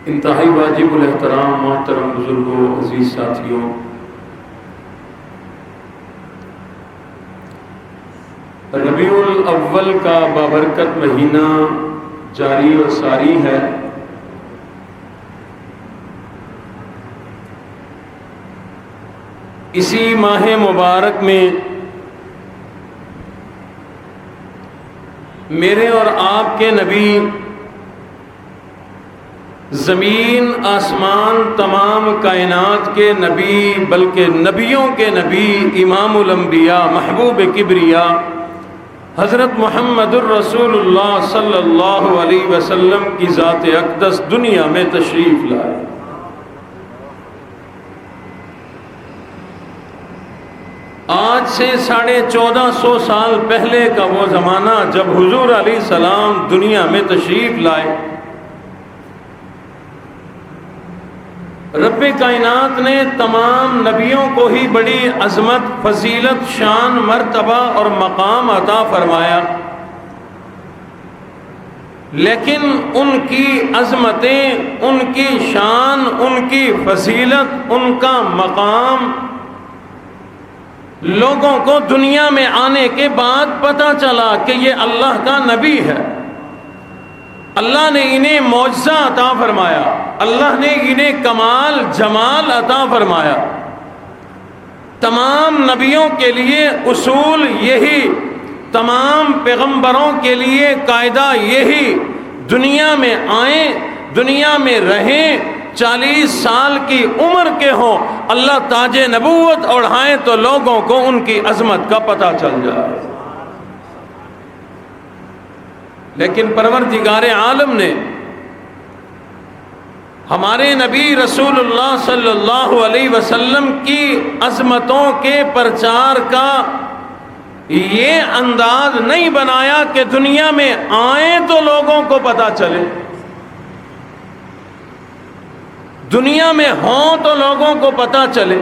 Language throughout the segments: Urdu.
انتہائی واجب الاحترام محترم بزرگوں، عزیز ساتھیوں، ربیع الاول کا بابرکت مہینہ جاری و ساری ہے۔ اسی ماہ مبارک میں میرے اور آپ کے نبی، زمین آسمان تمام کائنات کے نبی، بلکہ نبیوں کے نبی، امام الانبیاء، محبوب کبریا، حضرت محمد الرسول اللہ صلی اللہ علیہ وسلم کی ذات اقدس دنیا میں تشریف لائے۔ آج سے 1450 سال پہلے کا وہ زمانہ جب حضور علیہ السلام دنیا میں تشریف لائے، رب کائنات نے تمام نبیوں کو ہی بڑی عظمت، فضیلت، شان، مرتبہ اور مقام عطا فرمایا، لیکن ان کی عظمتیں، ان کی شان، ان کی فضیلت، ان کا مقام لوگوں کو دنیا میں آنے کے بعد پتہ چلا کہ یہ اللہ کا نبی ہے۔ اللہ نے انہیں معجزہ عطا فرمایا، اللہ نے انہیں کمال جمال عطا فرمایا۔ تمام نبیوں کے لیے اصول یہی، تمام پیغمبروں کے لیے قاعدہ یہی، دنیا میں آئیں، دنیا میں رہیں، 40 سال کی عمر کے ہوں، اللہ تاج نبوت اوڑھائیں تو لوگوں کو ان کی عظمت کا پتہ چل جائے۔ لیکن پروردگار عالم نے ہمارے نبی رسول اللہ صلی اللہ علیہ وسلم کی عظمتوں کے پرچار کا یہ انداز نہیں بنایا کہ دنیا میں آئیں تو لوگوں کو پتہ چلے، دنیا میں ہوں تو لوگوں کو پتہ چلے،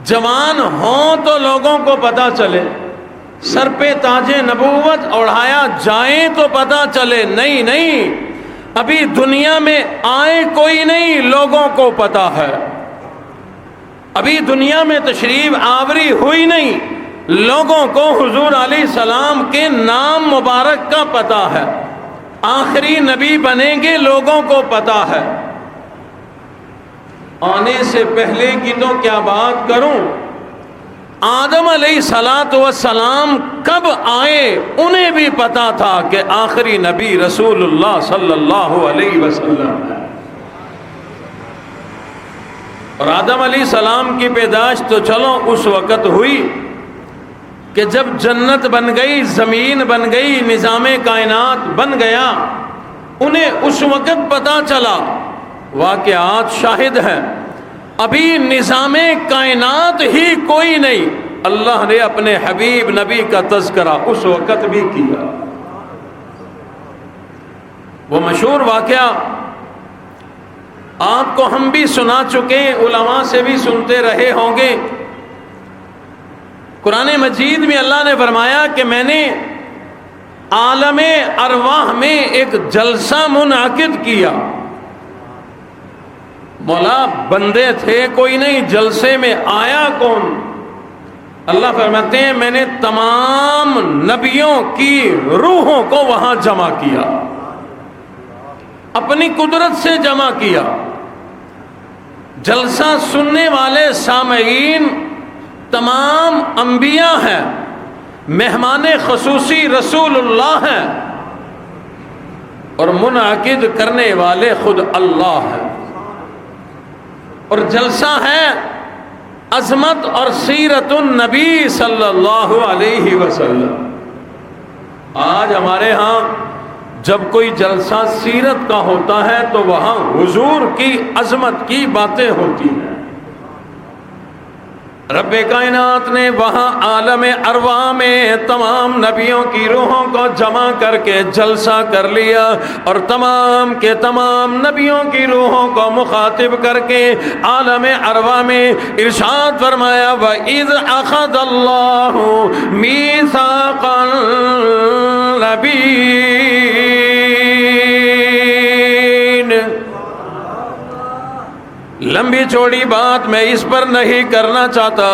جوان ہوں تو لوگوں کو پتہ چلے، سر پہ تاج نبوت اوڑھایا جائیں تو پتہ چلے۔ نہیں نہیں، ابھی دنیا میں آئے کوئی نہیں، لوگوں کو پتہ ہے۔ ابھی دنیا میں تشریف آوری ہوئی نہیں، لوگوں کو حضور علیہ السلام کے نام مبارک کا پتہ ہے۔ آخری نبی بنیں گے، لوگوں کو پتہ ہے۔ آنے سے پہلے کی تو کیا بات کروں، آدم علیہ السلام کب آئے انہیں بھی پتا تھا کہ آخری نبی رسول اللہ صلی اللہ علیہ وسلم ہے۔ اور آدم علیہ السلام کی پیدائش تو چلو اس وقت ہوئی کہ جب جنت بن گئی، زمین بن گئی، نظام کائنات بن گیا، انہیں اس وقت پتا چلا۔ واقعات شاہد ہیں، ابھی نظام کائنات ہی کوئی نہیں، اللہ نے اپنے حبیب نبی کا تذکرہ اس وقت بھی کیا۔ وہ مشہور واقعہ آپ کو ہم بھی سنا چکے، علماء سے بھی سنتے رہے ہوں گے۔ قرآن مجید میں اللہ نے فرمایا کہ میں نے عالم ارواح میں ایک جلسہ منعقد کیا۔ مولا بندے تھے کوئی نہیں، جلسے میں آیا کون؟ اللہ فرماتے ہیں میں نے تمام نبیوں کی روحوں کو وہاں جمع کیا، اپنی قدرت سے جمع کیا۔ جلسہ سننے والے سامعین تمام انبیاء ہیں، مہمان خصوصی رسول اللہ ہیں، اور منعقد کرنے والے خود اللہ ہیں۔ اور جلسہ ہے عظمت اور سیرت النبی صلی اللہ علیہ وسلم۔ آج ہمارے ہاں جب کوئی جلسہ سیرت کا ہوتا ہے تو وہاں حضور کی عظمت کی باتیں ہوتی ہیں۔ رب کائنات نے وہاں عالم ارواح میں تمام نبیوں کی روحوں کو جمع کر کے جلسہ کر لیا، اور تمام کے تمام نبیوں کی روحوں کو مخاطب کر کے عالم ارواح میں ارشاد فرمایا وَإِذْ أَخَذَ اللَّهُ مِيثَاقَ النَّبِيِّينَ۔ لمبی چوڑی بات میں اس پر نہیں کرنا چاہتا،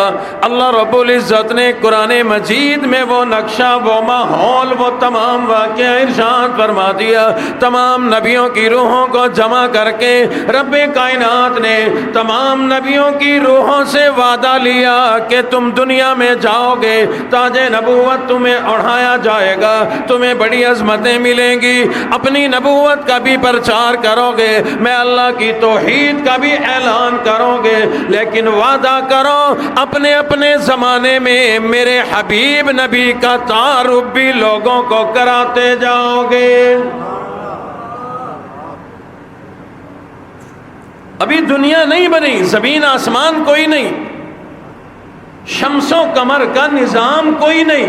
اللہ رب العزت نے قرآن مجید میں وہ نقشہ، وہ ماحول، وہ تمام واقعہ ارشاد فرما دیا۔ تمام نبیوں کی روحوں کو جمع کر کے رب کائنات نے تمام نبیوں کی روحوں سے وعدہ لیا کہ تم دنیا میں جاؤ گے، تاج نبوت تمہیں اڑھایا جائے گا، تمہیں بڑی عظمتیں ملیں گی، اپنی نبوت کا بھی پرچار کرو گے، میں اللہ کی توحید کا بھی اعلان کرو گے، لیکن وعدہ کرو اپنے اپنے زمانے میں میرے حبیب نبی کا تعارف بھی لوگوں کو کراتے جاؤ گے۔ ابھی دنیا نہیں بنی، زمین آسمان کوئی نہیں، شمس و قمر کا نظام کوئی نہیں۔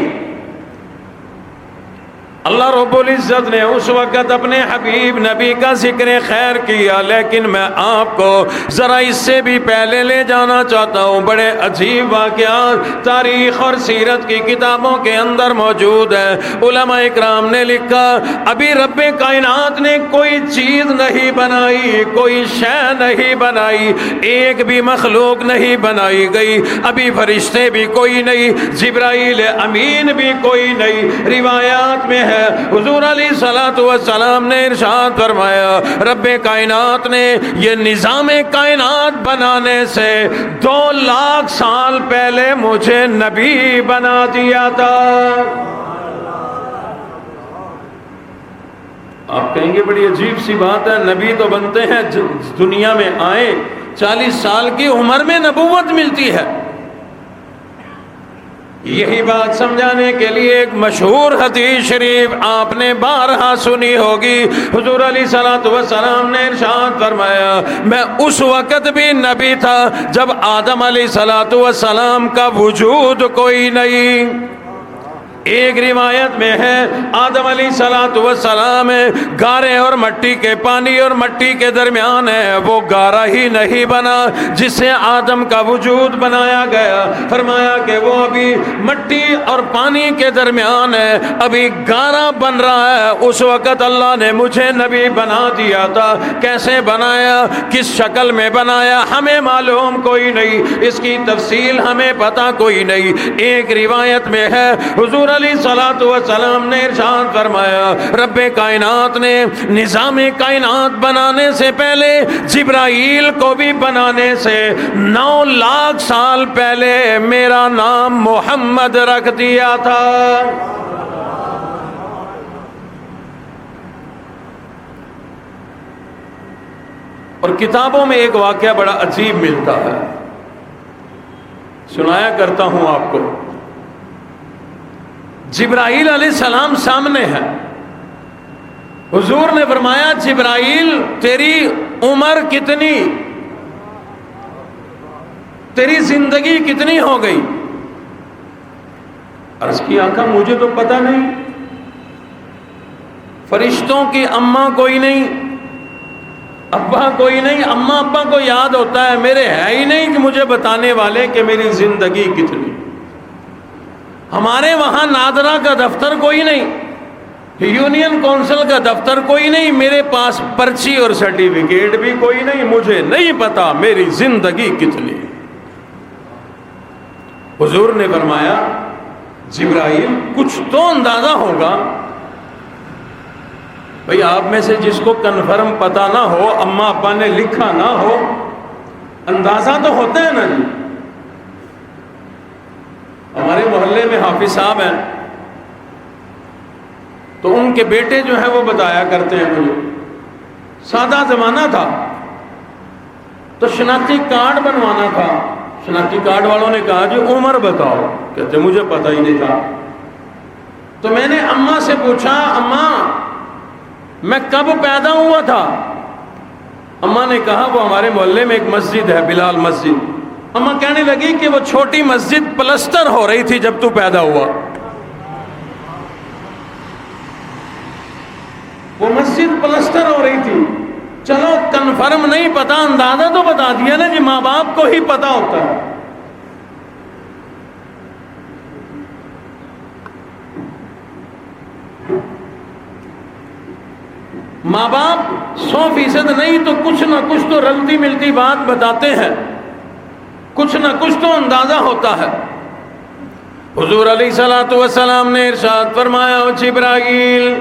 اللہ رب العزت نے اس وقت اپنے حبیب نبی کا ذکر خیر کیا، لیکن میں آپ کو ذرا اس سے بھی پہلے لے جانا چاہتا ہوں۔ بڑے عجیب واقعات تاریخ اور سیرت کی کتابوں کے اندر موجود ہیں۔ علماء اکرام نے لکھا ابھی رب کائنات نے کوئی چیز نہیں بنائی، کوئی شے نہیں بنائی، ایک بھی مخلوق نہیں بنائی گئی، ابھی فرشتے بھی کوئی نہیں، جبرائیل امین بھی کوئی نہیں۔ روایات میں ہے حضور علیہ السلام نے ارشاد فرمایا رب کائنات نے یہ نظام کائنات بنانے سے 2 لاکھ سال پہلے مجھے نبی بنا دیا تھا۔ آپ کہیں گے بڑی عجیب سی بات ہے، نبی تو بنتے ہیں دنیا میں آئے 40 سال کی عمر میں نبوت ملتی ہے۔ یہی بات سمجھانے کے لیے ایک مشہور حدیث شریف آپ نے بارہا سنی ہوگی۔ حضور علیہ الصلوۃ والسلام نے ارشاد فرمایا میں اس وقت بھی نبی تھا جب آدم علیہ الصلوۃ والسلام کا وجود کوئی نہیں۔ ایک روایت میں ہے آدم علیہ الصلوۃ والسلام گارے اور مٹی کے، پانی اور مٹی کے درمیان ہے، وہ گارا ہی نہیں بنا جس سے آدم کا وجود بنایا گیا۔ فرمایا کہ وہ ابھی مٹی اور پانی کے درمیان ہے، ابھی گارا بن رہا ہے، اس وقت اللہ نے مجھے نبی بنا دیا تھا۔ کیسے بنایا، کس شکل میں بنایا، ہمیں معلوم کوئی نہیں، اس کی تفصیل ہمیں پتہ کوئی نہیں۔ ایک روایت میں ہے حضور علیہ الصلوۃ والسلام نے ارشاد فرمایا رب کائنات نے نظام کائنات بنانے سے پہلے جبرائیل کو بھی بنانے سے 9 لاکھ سال پہلے میرا نام محمد رکھ دیا تھا۔ اور کتابوں میں ایک واقعہ بڑا عجیب ملتا ہے، سنایا کرتا ہوں آپ کو۔ جبرائیل علیہ السلام سامنے ہے، حضور نے فرمایا جبرائیل تیری عمر کتنی، تیری زندگی کتنی ہو گئی؟ عرض کی آقا مجھے تو پتہ نہیں، فرشتوں کی اماں کوئی نہیں، ابا کوئی نہیں، اماں ابا کو یاد ہوتا ہے، میرے ہے ہی نہیں کہ مجھے بتانے والے کہ میری زندگی کتنی۔ ہمارے وہاں نادرا کا دفتر کوئی نہیں، یونین کونسل کا دفتر کوئی نہیں، میرے پاس پرچی اور سرٹیفکیٹ بھی کوئی نہیں، مجھے نہیں پتا میری زندگی کتنی۔ حضور نے فرمایا جبرائیل کچھ تو اندازہ ہوگا، بھئی آپ میں سے جس کو کنفرم پتا نہ ہو، اماں ابا نے لکھا نہ ہو، اندازہ تو ہوتا ہے نا جی۔ ہمارے محلے میں حافظ صاحب ہیں، تو ان کے بیٹے جو ہیں وہ بتایا کرتے ہیں مجھے، سادہ زمانہ تھا تو شناختی کارڈ بنوانا تھا، شناختی کارڈ والوں نے کہا جی عمر بتاؤ، کہتے مجھے پتہ ہی نہیں تھا۔ تو میں نے اماں سے پوچھا اماں میں کب پیدا ہوا تھا؟ اماں نے کہا وہ ہمارے محلے میں ایک مسجد ہے بلال مسجد۔ اماں کہنے لگی کہ وہ چھوٹی مسجد پلستر ہو رہی تھی جب تو پیدا ہوا، وہ مسجد پلستر ہو رہی تھی۔ چلو کنفرم نہیں پتا، اندازہ تو بتا دیا نا جی، ماں باپ کو ہی پتا ہوتا ہے۔ ماں باپ 100% نہیں تو کچھ نہ کچھ تو رلتی ملتی بات بتاتے ہیں، کچھ نہ کچھ تو اندازہ ہوتا ہے۔ حضور علیہ الصلوۃ والسلام نے ارشاد فرمایا جبرائیل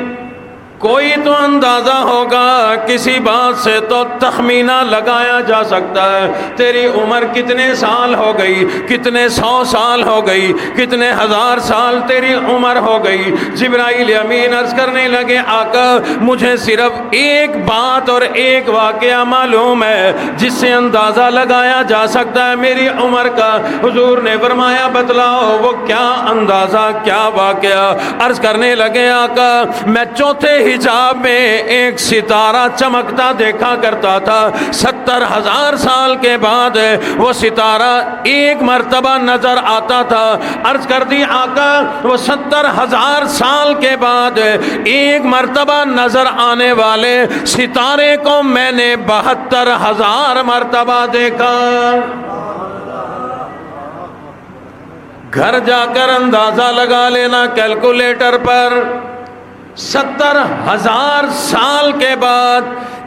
کوئی تو اندازہ ہوگا، کسی بات سے تو تخمینہ لگایا جا سکتا ہے تیری عمر کتنے سال ہو گئی، کتنے 100 سال ہو گئی، کتنے 1000 سال تیری عمر ہو گئی۔ جبرائیل امین عرض کرنے لگے آقا مجھے صرف ایک بات اور ایک واقعہ معلوم ہے جس سے اندازہ لگایا جا سکتا ہے میری عمر کا۔ حضور نے فرمایا بتلاؤ وہ کیا اندازہ، کیا واقعہ؟ عرض کرنے لگے آقا میں چوتھے حجاب میں ایک ستارہ چمکتا دیکھا کرتا تھا، 70,000 سال کے بعد وہ ستارہ ایک مرتبہ نظر آتا تھا۔ عرض کر دی آقا وہ 70,000 سال کے بعد ایک مرتبہ نظر آنے والے ستارے کو میں نے 72,000 مرتبہ دیکھا۔ گھر جا کر اندازہ لگا لینا کیلکولیٹر پر، 70,000 سال کے بعد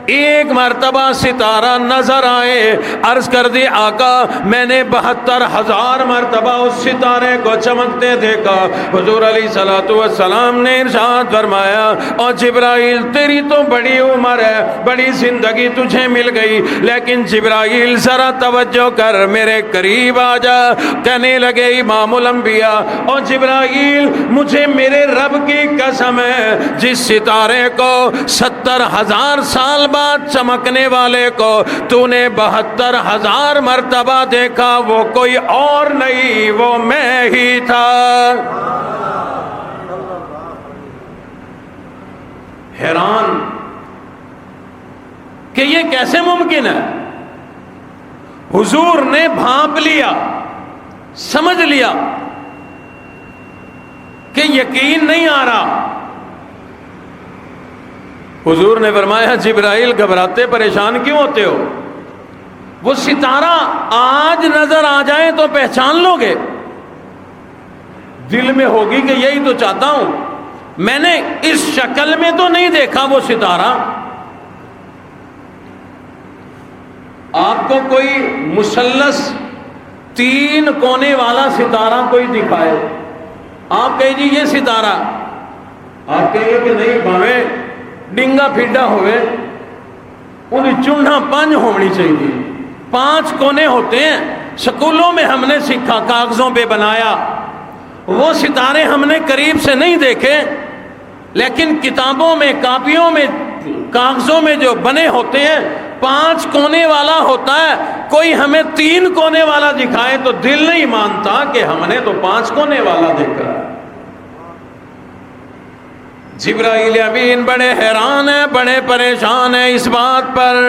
ایک مرتبہ ستارہ نظر آئے. عرض کر دی آقا میں نے 72,000 مرتبہ اس ستارے کو چمکتے دیکھا. حضور علیہ الصلوۃ والسلام نے ارشاد فرمایا اور جبرائیل تیری تو بڑی عمر ہے, بڑی زندگی تجھے مل گئی, لیکن جبرائیل ذرا توجہ کر, میرے قریب آ جا. کہنے لگے امام الانبیاء اور جبرائیل مجھے میرے رب کی قسم ہے جس ستارے کو 70,000 سال بعد چمکنے والے کو تو نے 72,000 مرتبہ دیکھا, وہ کوئی اور نہیں, وہ میں ہی تھا. حیران کہ یہ کیسے ممکن ہے. حضور نے بھانپ لیا, سمجھ لیا کہ یقین نہیں آ رہا. حضور نے فرمایا جبرائیل گھبراتے پریشان کیوں ہوتے ہو, وہ ستارہ آج نظر آ جائے تو پہچان لو گے. دل میں ہوگی کہ یہی تو چاہتا ہوں, میں نے اس شکل میں تو نہیں دیکھا وہ ستارہ. آپ کو کوئی مثلث 3 کونے والا ستارہ کوئی دکھائے, آپ کہیں جی یہ ستارہ, آپ کہیں کہ نہیں بھاویں ڈنگا پھڈا ہوئے, انہیں چونڈا 5 ہونی چاہیے. 5 کونے ہوتے ہیں, سکولوں میں ہم نے سیکھا, کاغذوں پہ بنایا. وہ ستارے ہم نے قریب سے نہیں دیکھے, لیکن کتابوں میں, کاپیوں میں, کاغذوں میں جو بنے ہوتے ہیں 5 کونے والا ہوتا ہے. کوئی ہمیں 3 کونے والا دکھائے تو دل نہیں مانتا کہ ہم نے تو 5 کونے والا دیکھا. جبرائیل امین بڑے حیران ہیں, بڑے پریشان ہیں اس بات پر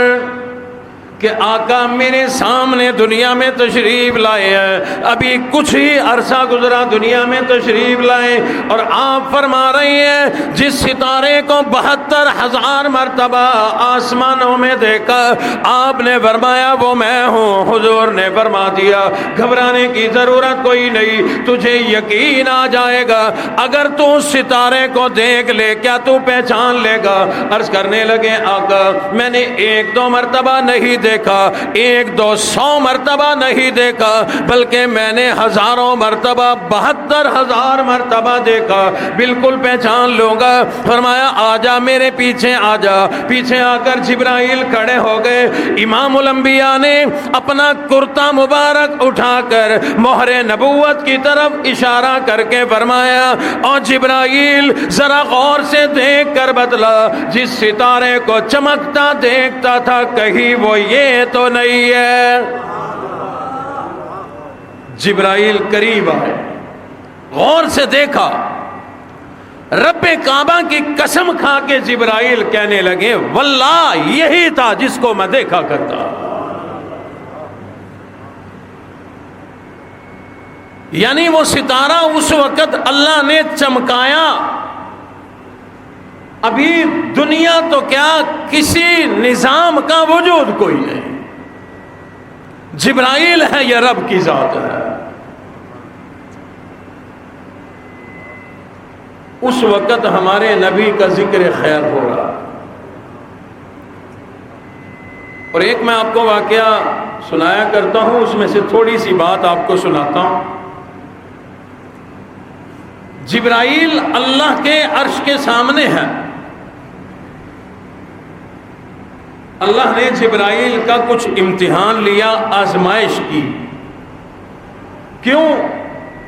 کہ آقا میرے سامنے دنیا میں تشریف لائے ہیں, ابھی کچھ ہی عرصہ گزرا دنیا میں تشریف لائے, اور آپ فرما رہی ہیں جس ستارے کو 72,000 مرتبہ آسمانوں میں دیکھا, آپ نے فرمایا وہ میں ہوں. حضور نے فرما دیا گھبرانے کی ضرورت کوئی نہیں, تجھے یقین آ جائے گا. اگر تو اس ستارے کو دیکھ لے کیا تو پہچان لے گا؟ عرض کرنے لگے آقا میں نے 1-2 مرتبہ نہیں دیکھا, 100-200 مرتبہ نہیں دیکھا, بلکہ میں نے ہزاروں مرتبہ 72,000 مرتبہ دیکھا, بالکل پہچان لوں گا. فرمایا آ جا میرے پیچھے آ جا. پیچھے آ کر جبرائیل کھڑے ہو گئے. امام الانبیاء نے اپنا کرتا مبارک اٹھا کر مہر نبوت کی طرف اشارہ کر کے فرمایا اور جبرائیل ذرا غور سے دیکھ کر بتلا, جس ستارے کو چمکتا دیکھتا تھا کہیں وہ یہ تو نہیں ہے. جبرائیل قریب آئے, غور سے دیکھا, رب کعبہ کی قسم کھا کے جبرائیل کہنے لگے واللہ یہی تھا جس کو میں دیکھا کرتا. یعنی وہ ستارہ اس وقت اللہ نے چمکایا. ابھی دنیا تو کیا کسی نظام کا وجود کوئی نہیں, جبرائیل ہے یا رب کی ذات ہے. اس وقت ہمارے نبی کا ذکر خیر ہو رہا. اور ایک میں آپ کو واقعہ سنایا کرتا ہوں, اس میں سے تھوڑی سی بات آپ کو سناتا ہوں. جبرائیل اللہ کے عرش کے سامنے ہے. اللہ نے جبرائیل کا کچھ امتحان لیا, آزمائش کی. کیوں؟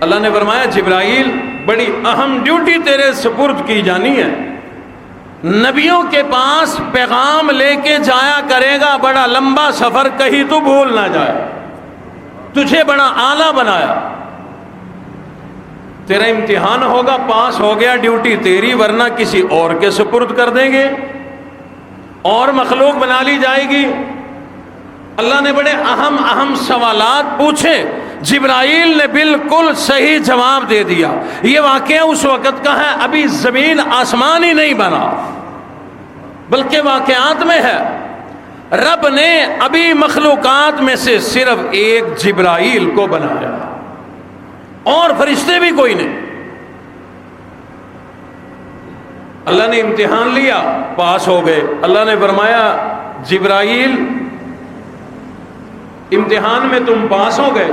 اللہ نے فرمایا جبرائیل بڑی اہم ڈیوٹی تیرے سپرد کی جانی ہے, نبیوں کے پاس پیغام لے کے جایا کرے گا, بڑا لمبا سفر, کہیں تو بھول نہ جائے. تجھے بڑا اعلیٰ بنایا, تیرا امتحان ہوگا, پاس ہو گیا ڈیوٹی تیری, ورنہ کسی اور کے سپرد کر دیں گے, اور مخلوق بنا لی جائے گی. اللہ نے بڑے اہم سوالات پوچھے, جبرائیل نے بالکل صحیح جواب دے دیا. یہ واقعہ اس وقت کا ہے, ابھی زمین آسمان ہی نہیں بنا, بلکہ واقعات میں ہے. رب نے ابھی مخلوقات میں سے صرف ایک جبرائیل کو بنایا, اور فرشتے بھی کوئی نہیں. اللہ نے امتحان لیا, پاس ہو گئے. اللہ نے فرمایا جبرائیل امتحان میں تم پاس ہو گئے،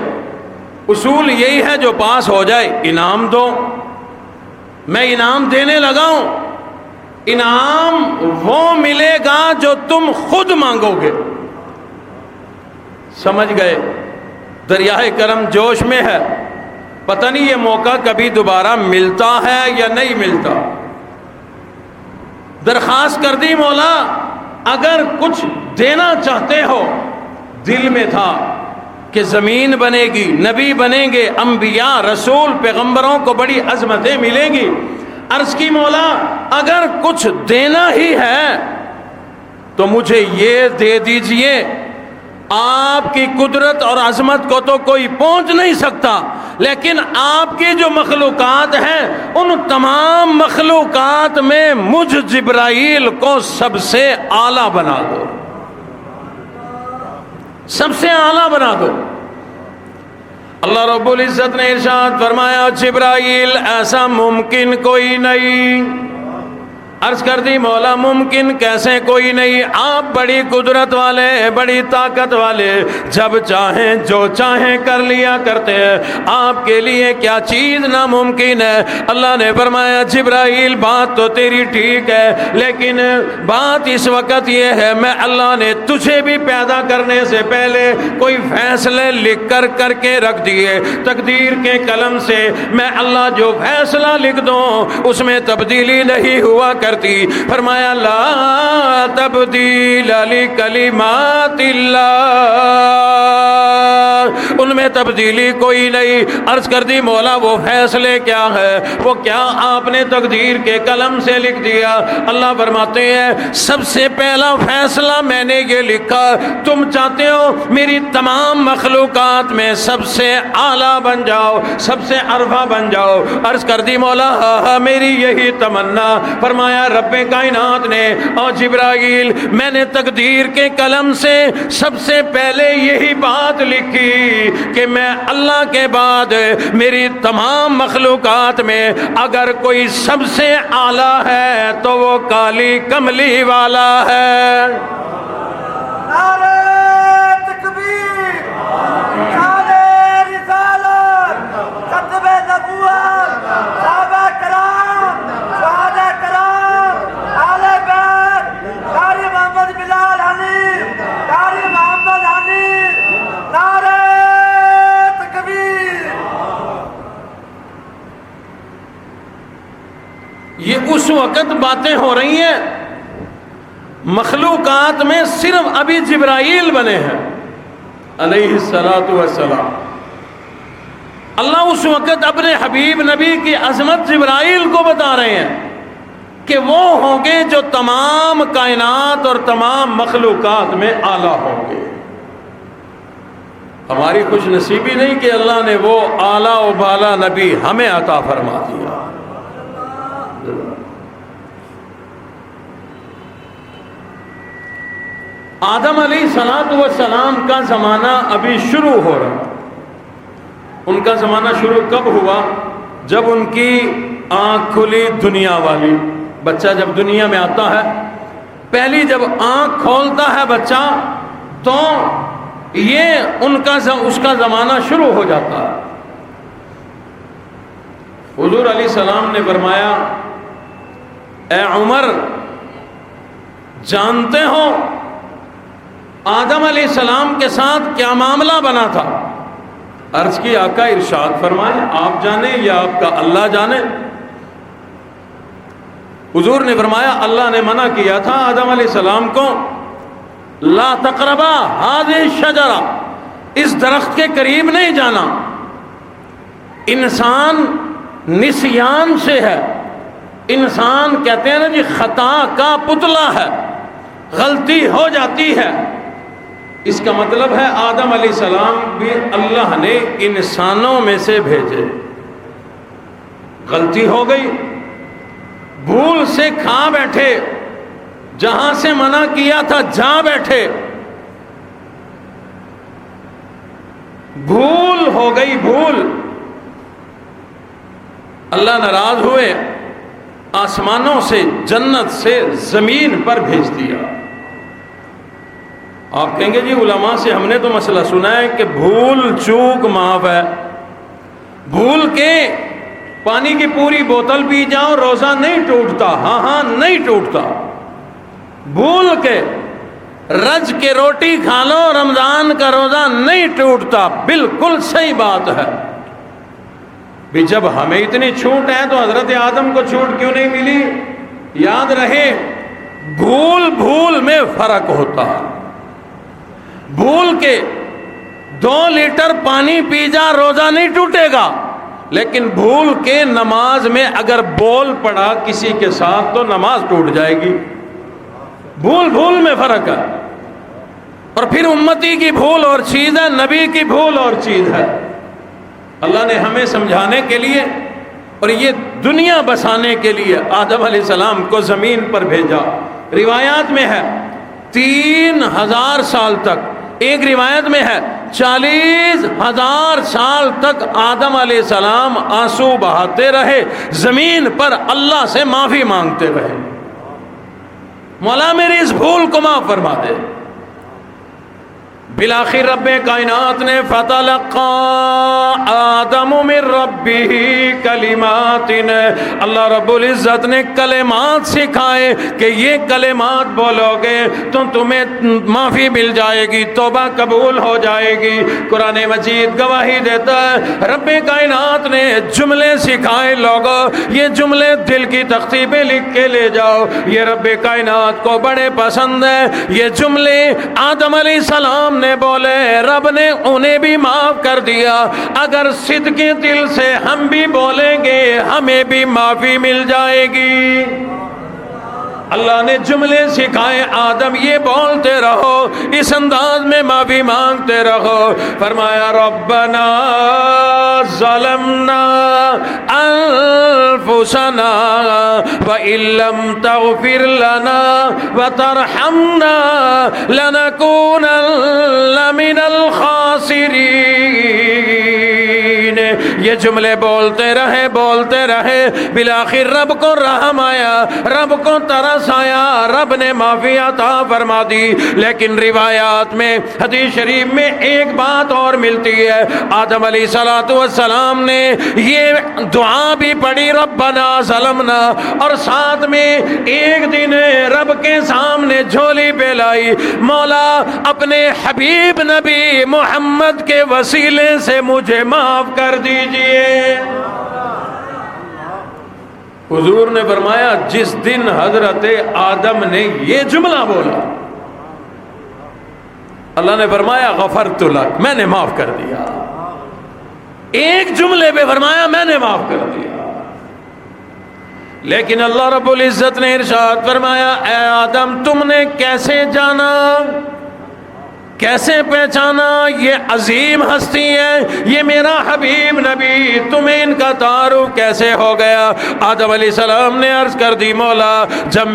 اصول یہی ہے جو پاس ہو جائے انعام دو، میں انعام دینے لگا ہوں، انعام وہ ملے گا جو تم خود مانگو گے۔ سمجھ گئے دریائے کرم جوش میں ہے، پتہ نہیں یہ موقع کبھی دوبارہ ملتا ہے یا نہیں ملتا۔ درخواست کر دی مولا اگر کچھ دینا چاہتے ہو، دل میں تھا کہ زمین بنے گی، نبی بنیں گے، انبیاء رسول پیغمبروں کو بڑی عظمتیں ملیں گی۔ عرض کی مولا اگر کچھ دینا ہی ہے تو مجھے یہ دے دیجئے، آپ کی قدرت اور عظمت کو تو کوئی پہنچ نہیں سکتا، لیکن آپ کی جو مخلوقات ہیں ان تمام مخلوقات میں مجھ جبرائیل کو سب سے اعلیٰ بنا دو، سب سے اعلیٰ بنا دو۔ اللہ رب العزت نے ارشاد فرمایا جبرائیل ایسا ممکن کوئی نہیں۔ عرض کر دی مولا ممکن کیسے کوئی نہیں، آپ بڑی قدرت والے، بڑی طاقت والے، جب چاہیں جو چاہیں کر لیا کرتے ہیں، آپ کے لیے کیا چیز ناممکن ہے؟ اللہ نے فرمایا جبرائیل بات تو تیری ٹھیک ہے، لیکن بات اس وقت یہ ہے میں اللہ نے تجھے بھی پیدا کرنے سے پہلے کوئی فیصلے لکھ کر کے رکھ دیے، تقدیر کے قلم سے میں اللہ جو فیصلہ لکھ دوں اس میں تبدیلی نہیں ہوا کرتی۔ فرمایا لا تبدیل لکلمات اللہ، ان میں تبدیلی کوئی نہیں۔ عرض کر دی مولا وہ فیصلے کیا ہے، وہ کیا آپ نے تقدیر کے قلم سے لکھ دیا؟ اللہ فرماتے ہیں سب سے پہلا فیصلہ میں نے یہ لکھا، تم چاہتے ہو میری تمام مخلوقات میں سب سے اعلیٰ بن جاؤ، سب سے عرفہ بن جاؤ۔ عرض کر دی مولا ہاں میری یہی تمنا۔ فرمایا رب کائنات نے اور جبرائیل میں نے تقدیر کے قلم سے سب سے پہلے یہی بات لکھی کہ میں اللہ کے بعد میری تمام مخلوقات میں اگر کوئی سب سے اعلیٰ ہے تو وہ کالی کملی والا ہے۔ نعرہ تکبیر، نعرہ رسالت، ختم نبوت، صحابہ کرام، شہداء کرام، اہل بیت، قاری محمد بلال حنیف، قاری محمد حنیف، نعرہ تکبیر۔ یہ اس وقت باتیں ہو رہی ہیں مخلوقات میں صرف ابھی جبرائیل بنے ہیں علیہ الصلاۃ والسلام۔ اللہ اس وقت اپنے حبیب نبی کی عظمت جبرائیل کو بتا رہے ہیں کہ وہ ہوں گے جو تمام کائنات اور تمام مخلوقات میں اعلیٰ ہوں گے۔ ہماری خوش نصیبی نہیں کہ اللہ نے وہ اعلیٰ و بالا نبی ہمیں عطا فرما دیا۔ آدم علیہ السلام کا زمانہ ابھی شروع ہو رہا۔ ان کا زمانہ شروع کب ہوا؟ جب ان کی آنکھ کھلی دنیا والی۔ بچہ جب دنیا میں آتا ہے پہلی جب آنکھ کھولتا ہے بچہ تو یہ اس کا زمانہ شروع ہو جاتا ہے۔ حضور علیہ السلام نے فرمایا اے عمر جانتے ہو آدم علیہ السلام کے ساتھ کیا معاملہ بنا تھا؟ عرض کی آقا ارشاد فرمائے آپ جانیں یا آپ کا اللہ جانے؟ حضور نے فرمایا اللہ نے منع کیا تھا آدم علیہ السلام کو لا تقربا هذه الشجرہ، اس درخت کے قریب نہیں جانا۔ انسان نسیان سے ہے، انسان کہتے ہیں نا جی خطا کا پتلا ہے، غلطی ہو جاتی ہے۔ اس کا مطلب ہے آدم علیہ السلام بھی اللہ نے انسانوں میں سے بھیجے، غلطی ہو گئی، بھول سے کھا بیٹھے، جہاں سے منع کیا تھا جا بیٹھے، بھول ہو گئی بھول۔ اللہ ناراض ہوئے، آسمانوں سے جنت سے زمین پر بھیج دیا۔ آپ کہیں گے جی علماء سے ہم نے تو مسئلہ سنا ہے کہ بھول چوک معاف ہے، بھول کے پانی کی پوری بوتل پی جاؤ روزہ نہیں ٹوٹتا، ہاں نہیں ٹوٹتا، بھول کے رج کے روٹی کھا لو رمضان کا روزہ نہیں ٹوٹتا، بالکل صحیح بات ہے۔ بھی جب ہمیں اتنی چھوٹ ہے تو حضرت آدم کو چھوٹ کیوں نہیں ملی؟ یاد رہے بھول میں فرق ہوتا ہے۔ بھول کے 2 لیٹر پانی پی جا روزہ نہیں ٹوٹے گا، لیکن بھول کے نماز میں اگر بول پڑا کسی کے ساتھ تو نماز ٹوٹ جائے گی۔ بھول میں فرق ہے۔ اور پھر امتی کی بھول اور چیز ہے، نبی کی بھول اور چیز ہے۔ اللہ نے ہمیں سمجھانے کے لیے اور یہ دنیا بسانے کے لیے آدم علیہ السلام کو زمین پر بھیجا۔ روایات میں ہے 3000 سال تک، ایک روایت میں ہے 40,000 سال تک آدم علیہ السلام آنسو بہاتے رہے، زمین پر اللہ سے معافی مانگتے رہے، مولا میری اس بھول کو معاف فرما دے۔ بالآخر رب کائنات نے فتلقى آدم من ربه کلمات، اللہ رب العزت نے کلمات سکھائے کہ یہ کلمات بولو گے تو تمہیں معافی مل جائے گی، توبہ قبول ہو جائے گی۔ قرآن مجید گواہی دیتا ہے رب کائنات نے جملے سکھائے، لوگوں یہ جملے دل کی تختی پہ لکھ کے لے جاؤ، یہ رب کائنات کو بڑے پسند ہے۔ یہ جملے آدم علیہ السلام نے بولے، رب نے انہیں بھی معاف کر دیا، اگر صدق کے دل سے ہم بھی بولیں گے ہمیں بھی معافی مل جائے گی۔ اللہ نے جملے سکھائے، آدم یہ بولتے رہو، اس انداز میں معافی مانگتے رہو۔ فرمایا ربنا ظلمنا انفسنا وان لم تغفر لنا وترحمنا لنكونن من الخاسرین۔ یہ جملے بولتے رہے بالآخر رب کو رحم آیا، رب کو ترس آیا، رب نے معافی عطا فرما دی۔ لیکن روایات میں حدیث شریف میں ایک بات اور ملتی ہے، آدم علیہ السلام نے یہ دعا بھی پڑھی ربنا ظلمنا، اور ساتھ میں ایک دن رب کے سامنے جھولی پہ لائی، مولا اپنے حبیب نبی محمد کے وسیلے سے مجھے معاف کر دیجئے۔ حضور نے فرمایا جس دن حضرت آدم نے یہ جملہ بولا، اللہ نے فرمایا غفرت لک، میں نے معاف کر دیا۔ ایک جملے پہ فرمایا میں نے معاف کر دیا۔ لیکن اللہ رب العزت نے ارشاد فرمایا اے آدم تم نے کیسے جانا، کیسے پہچانا یہ عظیم ہستی ہے، یہ میرا حبیب نبی، تمہیں ان کا تعارف کیسے ہو گیا؟ آدم علیہ السلام نے عرض کر دی مولا جب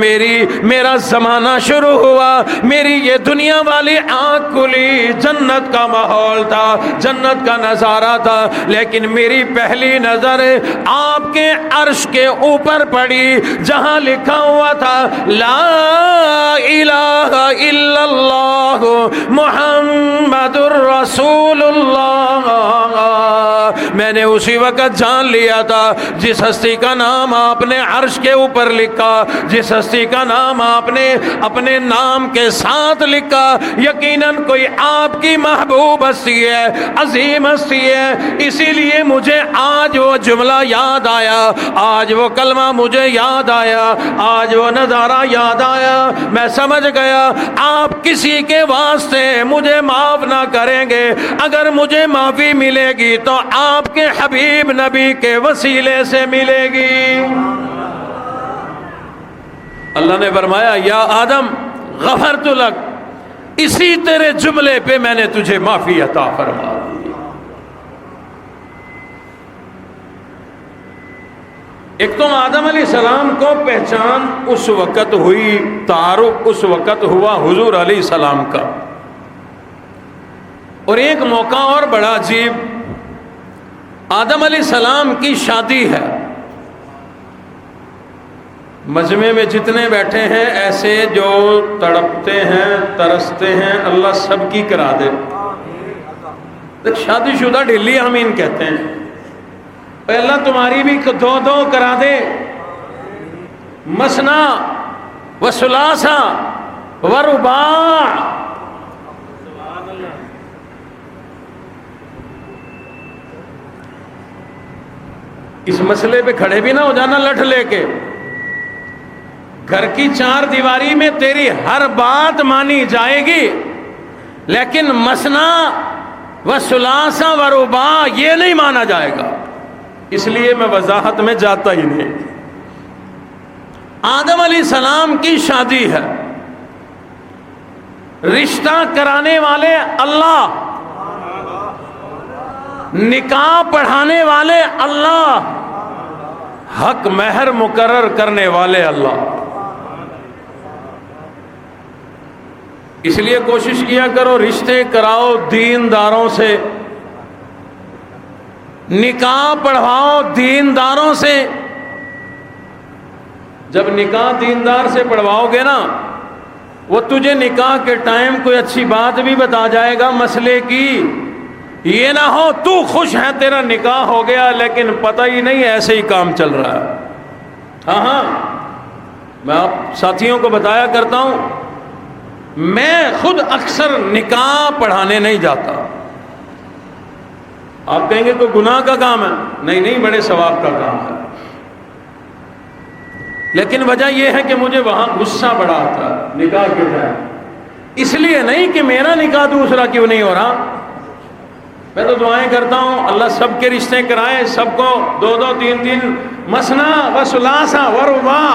میرا زمانہ شروع ہوا، میری یہ دنیا والی آنکھ کھلی، جنت کا ماحول تھا، جنت کا نظارہ تھا، لیکن میری پہلی نظر آپ کے عرش کے اوپر پڑی جہاں لکھا ہوا تھا لا الہ الا اللہ محمد الرسول اللہ۔ میں نے اسی وقت جان لیا تھا جس ہستی کا نام آپ نے عرش کے اوپر لکھا، جس ہستی کا نام آپ نے اپنے نام کے ساتھ لکھا، یقیناً کوئی آپ کی محبوب ہستی ہے، عظیم ہستی ہے۔ اسی لیے مجھے آج وہ جملہ یاد آیا، آج وہ کلمہ مجھے یاد آیا، آج وہ نظارہ یاد آیا، میں سمجھ گیا آپ کسی کے واسطے مجھے معاف نہ کریں گے، اگر مجھے معافی ملے گی تو آپ کے حبیب نبی کے وسیلے سے ملے گی۔ اللہ نے فرمایا یا آدم غفرت لک، اسی تیرے جملے پہ میں نے تجھے معافی عطا فرما دی۔ ایک تو آدم علیہ السلام کو پہچان اس وقت ہوئی، تعارف اس وقت ہوا حضور علیہ السلام کا، اور ایک موقع اور بڑا عجیب، آدم علیہ السلام کی شادی ہے، مجمع میں جتنے بیٹھے ہیں ایسے جو تڑپتے ہیں ترستے ہیں اللہ سب کی کرا دے. دیکھ شادی شدہ ڈھیلی آمین کہتے ہیں. اے اللہ تمہاری بھی دو دو کرا دے. مثنا و ثلاثہ و رباع. اس مسئلے پہ کھڑے بھی نہ ہو جانا لٹھ لے کے. گھر کی چار دیواری میں تیری ہر بات مانی جائے گی، لیکن مثنا و ثلاثہ و رباع یہ نہیں مانا جائے گا. اس لیے میں وضاحت میں جاتا ہی نہیں. آدم علیہ السلام کی شادی ہے، رشتہ کرانے والے اللہ، نکاح پڑھانے والے اللہ، حق مہر مقرر کرنے والے اللہ. اس لیے کوشش کیا کرو رشتے کراؤ دینداروں سے، نکاح پڑھواؤ دینداروں سے. جب نکاح دیندار سے پڑھواؤ گے نا، وہ تجھے نکاح کے ٹائم کوئی اچھی بات بھی بتا جائے گا مسئلے کی. یہ نہ ہو تو خوش ہے تیرا نکاح ہو گیا لیکن پتہ ہی نہیں ایسے ہی کام چل رہا ہے. ہاں میں آپ ساتھیوں کو بتایا کرتا ہوں، میں خود اکثر نکاح پڑھانے نہیں جاتا. آپ کہیں گے کوئی گناہ کا کام ہے؟ نہیں، بڑے ثواب کا کام ہے. لیکن وجہ یہ ہے کہ مجھے وہاں غصہ بڑا آتا ہے نکاح کے ٹائم. اس لیے نہیں کہ میرا نکاح دوسرا کیوں نہیں ہو رہا. میں تو دعائیں کرتا ہوں اللہ سب کے رشتے کرائے، سب کو دو دو تین تین مثنا و ثلاثہ و رباع.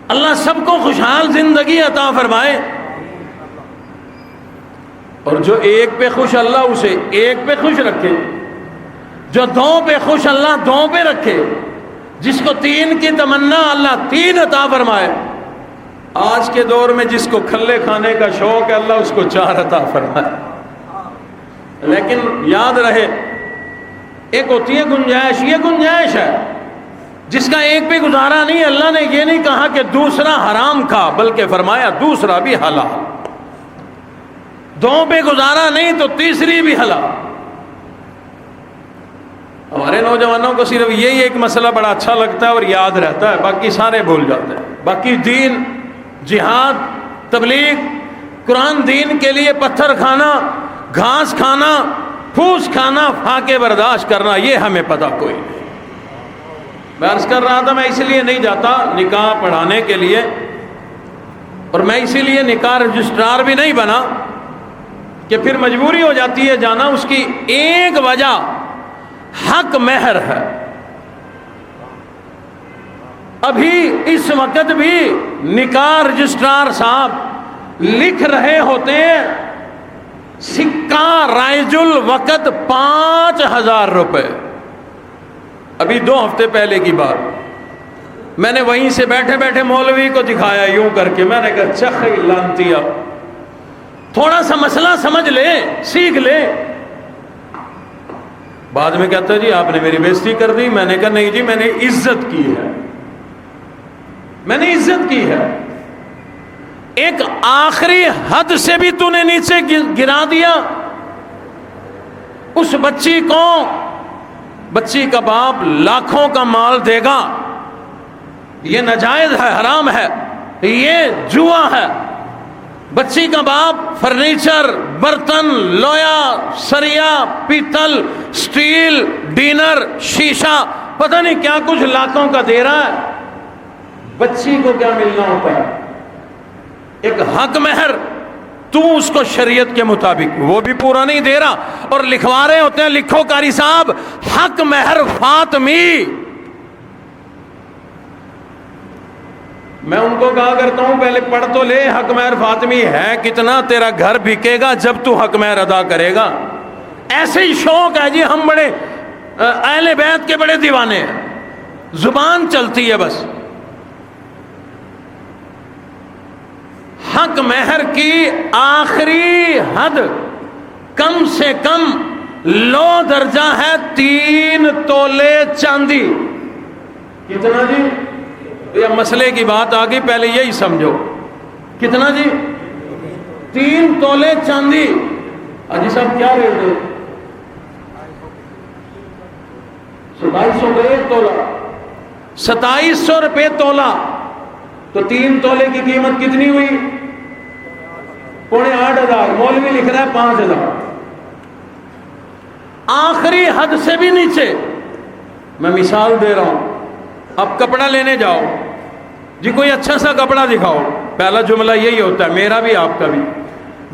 اللہ سب کو خوشحال زندگی عطا فرمائے. اور جو ایک پہ خوش اللہ اسے ایک پہ خوش رکھے، جو دو پہ خوش اللہ دو پہ رکھے، جس کو تین کی تمنا اللہ تین عطا فرمائے. آج کے دور میں جس کو کھلے کھانے کا شوق ہے اللہ اس کو چار عطا فرمائے. لیکن یاد رہے ایک ہوتی ہے گنجائش، یہ گنجائش ہے جس کا ایک پہ گزارا نہیں. اللہ نے یہ نہیں کہا کہ دوسرا حرام کھا، بلکہ فرمایا دوسرا بھی حلال. دو پہ گزارا نہیں تو تیسری بھی حلال. ہمارے نوجوانوں کو صرف یہی ایک مسئلہ بڑا اچھا لگتا ہے اور یاد رہتا ہے، باقی سارے بھول جاتے ہیں. باقی دین، جہاد، تبلیغ، قرآن دین کے لیے پتھر کھانا، گھاس کھانا، پھوس کھانا، فاقے برداشت کرنا، یہ ہمیں پتہ کوئی نہیں. میں عرض کر رہا تھا میں اسی لیے نہیں جاتا نکاح پڑھانے کے لیے، اور میں اسی لیے نکاح رجسٹرار بھی نہیں بنا کہ پھر مجبوری ہو جاتی ہے جانا. اس کی ایک وجہ حق مہر ہے. ابھی اس وقت بھی نکاح رجسٹرار صاحب لکھ رہے ہوتے ہیں سکہ رائج الوقت 5,000 روپے. ابھی 2 ہفتے پہلے کی بات، میں نے وہیں سے بیٹھے بیٹھے مولوی کو دکھایا یوں کر کے. میں نے کہا چخ لانتیا، تھوڑا سا مسئلہ سمجھ لے، سیکھ لے. بعد میں کہتا جی آپ نے میری بےزتی کر دی. میں نے کہا نہیں جی، میں نے عزت کی ہے، میں نے عزت کی ہے. ایک آخری حد سے بھی تو نے نیچے گرا دیا. اس بچی کو، بچی کا باپ لاکھوں کا مال دے گا، یہ ناجائز ہے، حرام ہے، یہ جوا ہے. بچی کا باپ فرنیچر، برتن، لویا، سریا، پیتل، سٹیل، ڈینر، شیشہ، پتہ نہیں کیا کچھ لاکھوں کا دے رہا ہے. بچی کو کیا ملنا ہوتا ہے؟ ایک حق مہر. تو اس کو شریعت کے مطابق وہ بھی پورا نہیں دے رہا، اور لکھوا رہے ہوتے ہیں لکھو قاری صاحب حق مہر فاطمی. میں ان کو کہا کرتا ہوں پہلے پڑھ تو لے حق مہر فاطمی ہے کتنا، تیرا گھر بکے گا جب تو حق مہر ادا کرے گا. ایسے ہی شوق ہے جی، ہم بڑے اہل بیت کے بڑے دیوانے ہیں، زبان چلتی ہے بس. حق مہر کی آخری حد کم سے کم لو درجہ ہے 3 تولے چاندی. کتنا جی؟ یہ مسئلے کی بات آ گئی، پہلے یہی سمجھو. کتنا جی؟ 3 تولے چاندی. حاجی صاحب کیا ریٹ ہے؟ 2700 کا 1 تولا، 2700 روپے تولا. تو 3 تولے کی قیمت کتنی ہوئی؟ 8,500. مولوی لکھ رہا ہے 5,000. آخری حد سے بھی نیچے. میں مثال دے رہا ہوں. اب کپڑا لینے جاؤ جی، کوئی اچھا سا کپڑا دکھاؤ. پہلا جملہ یہی ہوتا ہے، میرا بھی آپ کا بھی.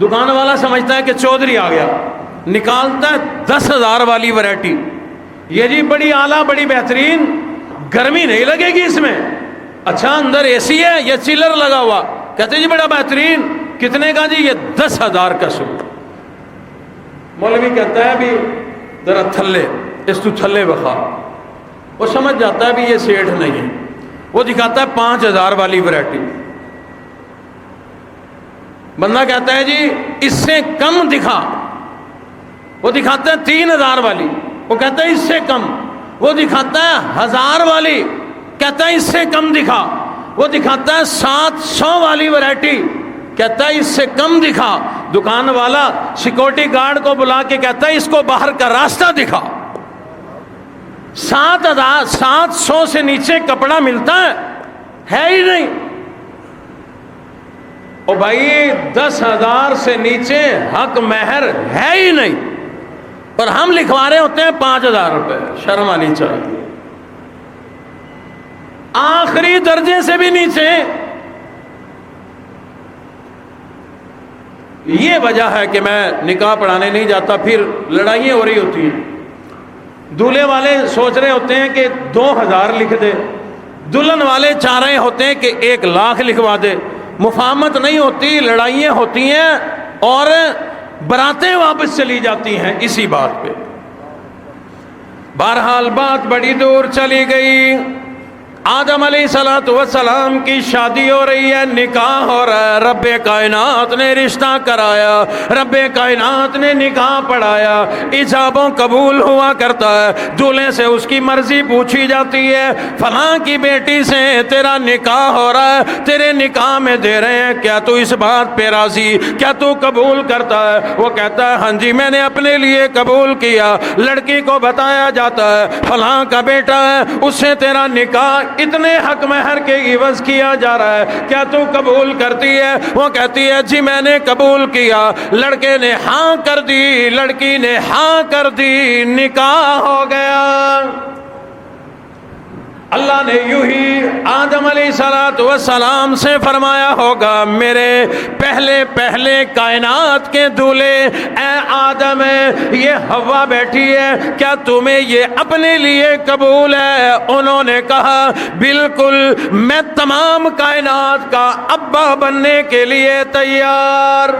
دکان والا سمجھتا ہے کہ چودھری آ گیا، نکالتا ہے 10,000 والی ویرائٹی. یہ جی بڑی اعلیٰ، بڑی بہترین، گرمی نہیں لگے گی اس میں. اچھا اندر اے سی ہے، یہ چیلر لگا ہوا. کہتے جی بڑا بہترین. کتنے کا جی؟ یہ 10,000 کا سوٹ. مولوی کہتا ہے بھی ذرا تھلے، اس تو تھلے بخا. وہ سمجھ جاتا ہے بھی یہ سیٹھ نہیں ہے. وہ دکھاتا ہے 5,000 والی ویرائٹی. بندہ کہتا ہے جی اس سے کم دکھا. وہ دکھاتا ہے 3,000 والی. وہ کہتا ہے اس سے کم. وہ دکھاتا ہے 1,000 والی. کہتا ہے اس سے کم دکھا. وہ دکھاتا ہے 700 والی ویرائٹی. کہتا ہے اس سے کم دکھا. دکان والا سیکورٹی گارڈ کو بلا کے کہتا ہے اس کو باہر کا راستہ دکھا. 700 سے نیچے کپڑا ملتا ہے ہی نہیں. او بھائی 10,000 سے نیچے حق مہر ہے ہی نہیں، اور ہم لکھوا رہے ہوتے ہیں 5,000 روپے. شرم آنی چاہیے. آخری درجے سے بھی نیچے. یہ وجہ ہے کہ میں نکاح پڑھانے نہیں جاتا. پھر لڑائیاں ہو رہی ہوتی ہیں. دولہے والے سوچ رہے ہوتے ہیں کہ 2,000 لکھ دے، دلہن والے چاہ رہے ہوتے ہیں کہ 1,00,000 لکھوا دے. مفاہمت نہیں ہوتی، لڑائیاں ہوتی ہیں اور براتیں واپس چلی جاتی ہیں اسی بات پہ. بہرحال بات بڑی دور چلی گئی. آدم علیہ السلام کی شادی ہو رہی ہے، نکاح ہو رہا ہے. رب کائنات نے رشتہ کرایا، رب کائنات نے نکاح پڑھایا. ایجاب و قبول ہوا کرتا ہے. دولہے سے اس کی مرضی پوچھی جاتی ہے، فلاں کی بیٹی سے تیرا نکاح ہو رہا ہے، تیرے نکاح میں دے رہے ہیں، کیا تو اس بات پہ راضی؟ کیا تو قبول کرتا ہے؟ وہ کہتا ہے ہاں جی میں نے اپنے لیے قبول کیا. لڑکی کو بتایا جاتا ہے فلاں کا بیٹا ہے، اس سے تیرا نکاح اتنے حق مہر کے عوض کیا جا رہا ہے، کیا تو قبول کرتی ہے؟ وہ کہتی ہے جی میں نے قبول کیا. لڑکے نے ہاں کر دی، لڑکی نے ہاں کر دی، نکاح ہو گیا. اللہ نے یوں ہی آدم علیہ السلام سے فرمایا ہوگا میرے پہلے کائنات کے دولے، اے آدم یہ حوا بیٹھی ہے، کیا تمہیں یہ اپنے لیے قبول ہے؟ انہوں نے کہا بالکل، میں تمام کائنات کا ابا بننے کے لیے تیار.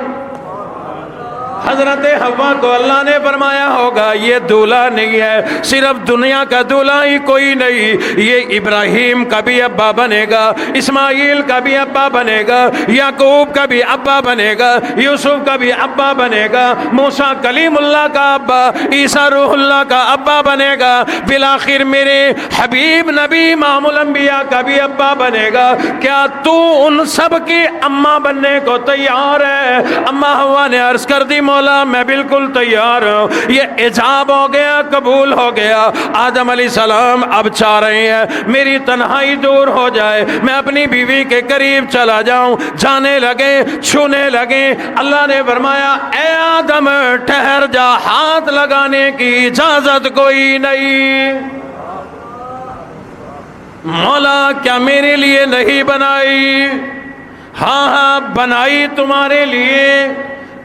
حضرت حوا کو اللہ نے فرمایا ہوگا یہ دولہا نہیں ہے، صرف دنیا کا دولہا ہی کوئی نہیں، یہ ابراہیم کا بھی ابا بنے گا، اسماعیل کا بھی ابا بنے گا، یعقوب کا بھی ابا بنے گا، یوسف کا بھی ابا بنے گا، موسیٰ کلیم اللہ کا ابا، عیسیٰ روح اللہ کا ابا بنے گا، بالآخر میرے حبیب نبی امام الانبیاء کا بھی ابا بنے گا. کیا تو ان سب کی اماں بننے کو تیار ہے؟ اماں حوا نے عرض کر دی مولا میں بالکل تیار ہوں. یہ ایجاب ہو گیا، قبول ہو گیا. آدم علیہ السلام اب چاہ رہے ہیں میری تنہائی دور ہو جائے، میں اپنی بیوی کے قریب چلا جاؤں. جانے لگے، چھونے لگے. اللہ نے فرمایا اے آدم ٹھہر جا، ہاتھ لگانے کی اجازت کوئی نہیں. مولا کیا میرے لیے نہیں بنائی؟ ہاں بنائی تمہارے لیے.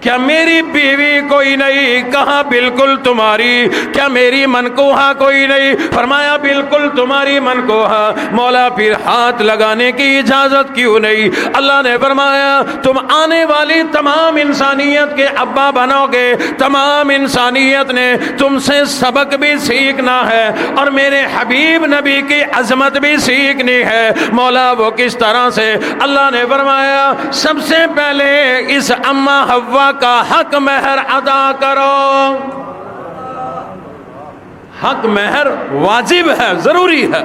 کیا میری بیوی کوئی نہیں؟ کہا بالکل تمہاری. کیا میری منکوہا کوئی نہیں؟ فرمایا بالکل تمہاری منکوہا. مولا پھر ہاتھ لگانے کی اجازت کیوں نہیں؟ اللہ نے فرمایا تم آنے والی تمام انسانیت کے ابا بنو گے، تمام انسانیت نے تم سے سبق بھی سیکھنا ہے اور میرے حبیب نبی کی عظمت بھی سیکھنی ہے. مولا وہ کس طرح سے؟ اللہ نے فرمایا سب سے پہلے اس اماں حوا کا حق مہر ادا کرو. حق مہر واجب ہے، ضروری ہے.